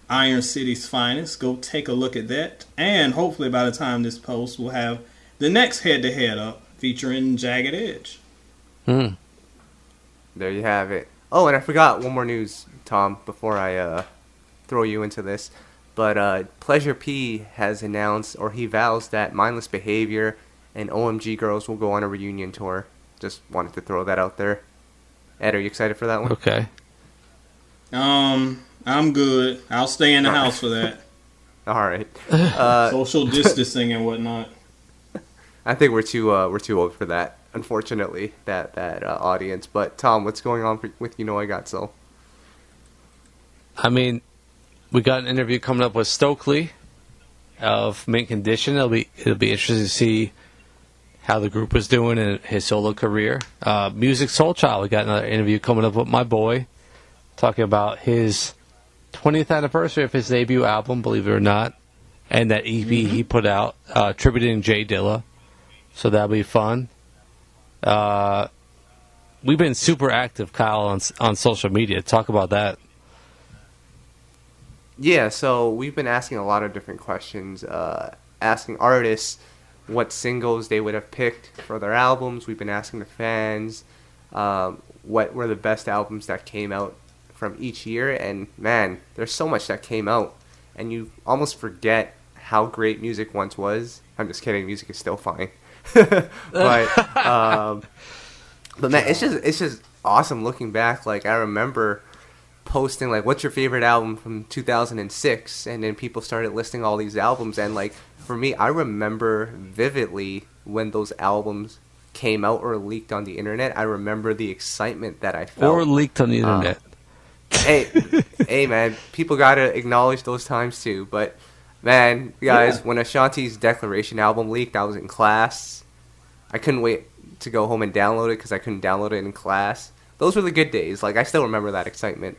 Iron City's finest. Go take a look at that. And hopefully by the time this post, we'll have the next head-to-head up featuring Jagged Edge. There you have it. Oh, and I forgot one more news, Tom, before I throw you into this. But Pleasure P has announced, or he vows, that Mindless Behavior and OMG Girls will go on a reunion tour. Just wanted to throw that out there. Ed, are you excited for that one? Okay. I'm good. I'll stay in the house for that. All right. Social distancing and whatnot. I think we're too old for that. Unfortunately, that audience. But Tom, what's going on with You Know I Got Soul? I mean, we got an interview coming up with Stokely of Mint Condition. It'll be interesting to see how the group is doing in his solo career. Music Soul Child, we got another interview coming up with my boy, talking about his 20th anniversary of his debut album, believe it or not, and that EP he put out, tributing Jay Dilla. So that'll be fun. We've been super active, Kyle, on social media. Talk about that. Yeah, so we've been asking a lot of different questions, asking artists what singles they would have picked for their albums. We've been asking the fans what were the best albums that came out from each year. And man, there's so much that came out, and you almost forget how great music once was. I'm just kidding. Music is still fine, but man, it's just awesome looking back. Like I remember posting like, what's your favorite album from 2006, and then people started listing all these albums, and like for me, I remember vividly when those albums came out or leaked on the internet. I remember the excitement that I felt. Or leaked on the internet. Hey man, people gotta acknowledge those times too. But man, guys, when Ashanti's Declaration album leaked, I was in class. I couldn't wait to go home and download it because I couldn't download it in class. Those were the good days. Like I still remember that excitement.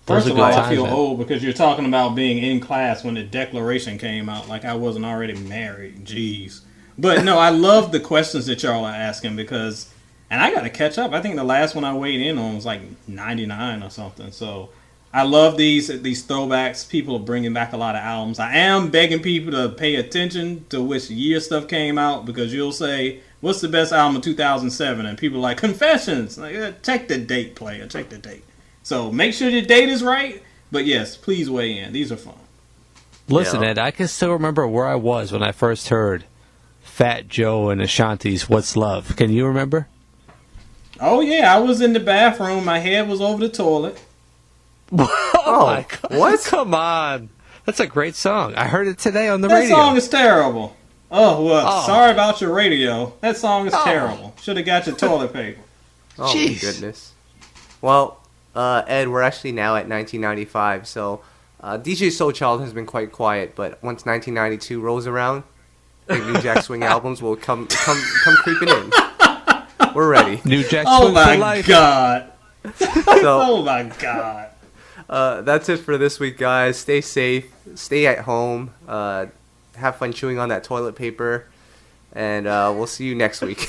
First of all, I feel old because you're talking about being in class when the Declaration came out, like I wasn't already married. Jeez. But no, I love the questions that y'all are asking because, and I got to catch up. I think the last one I weighed in on was like 99 or something. So I love these throwbacks. People are bringing back a lot of albums. I am begging people to pay attention to which year stuff came out because you'll say, what's the best album of 2007? And people are like, Confessions. Like, check the date, player. Check the date. So make sure the date is right. But yes, please weigh in. These are fun. Listen, Ed, I can still remember where I was when I first heard Fat Joe and Ashanti's What's Love. Can you remember? Oh, yeah. I was in the bathroom. My head was over the toilet. Oh, my God. What? Come on. That's a great song. I heard it today on the radio. That song is terrible. Oh, well, sorry about your radio. That song is terrible. Should have got your toilet paper. Oh, my goodness. Well, Ed, we're actually now at 1995, so DJ Soul Child has been quite quiet, but once 1992 rolls around, the New Jack Swing albums will come creeping in. We're ready. New Jack Swing for life. God. So, oh my God. That's it for this week, guys. Stay safe. Stay at home. Have fun chewing on that toilet paper. And we'll see you next week.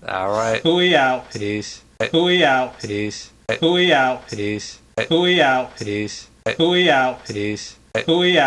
All right. Who we out? Peace. Who we out? Peace. Who we out? Peace. Who we out? Peace. Who we out? Peace. Who we out?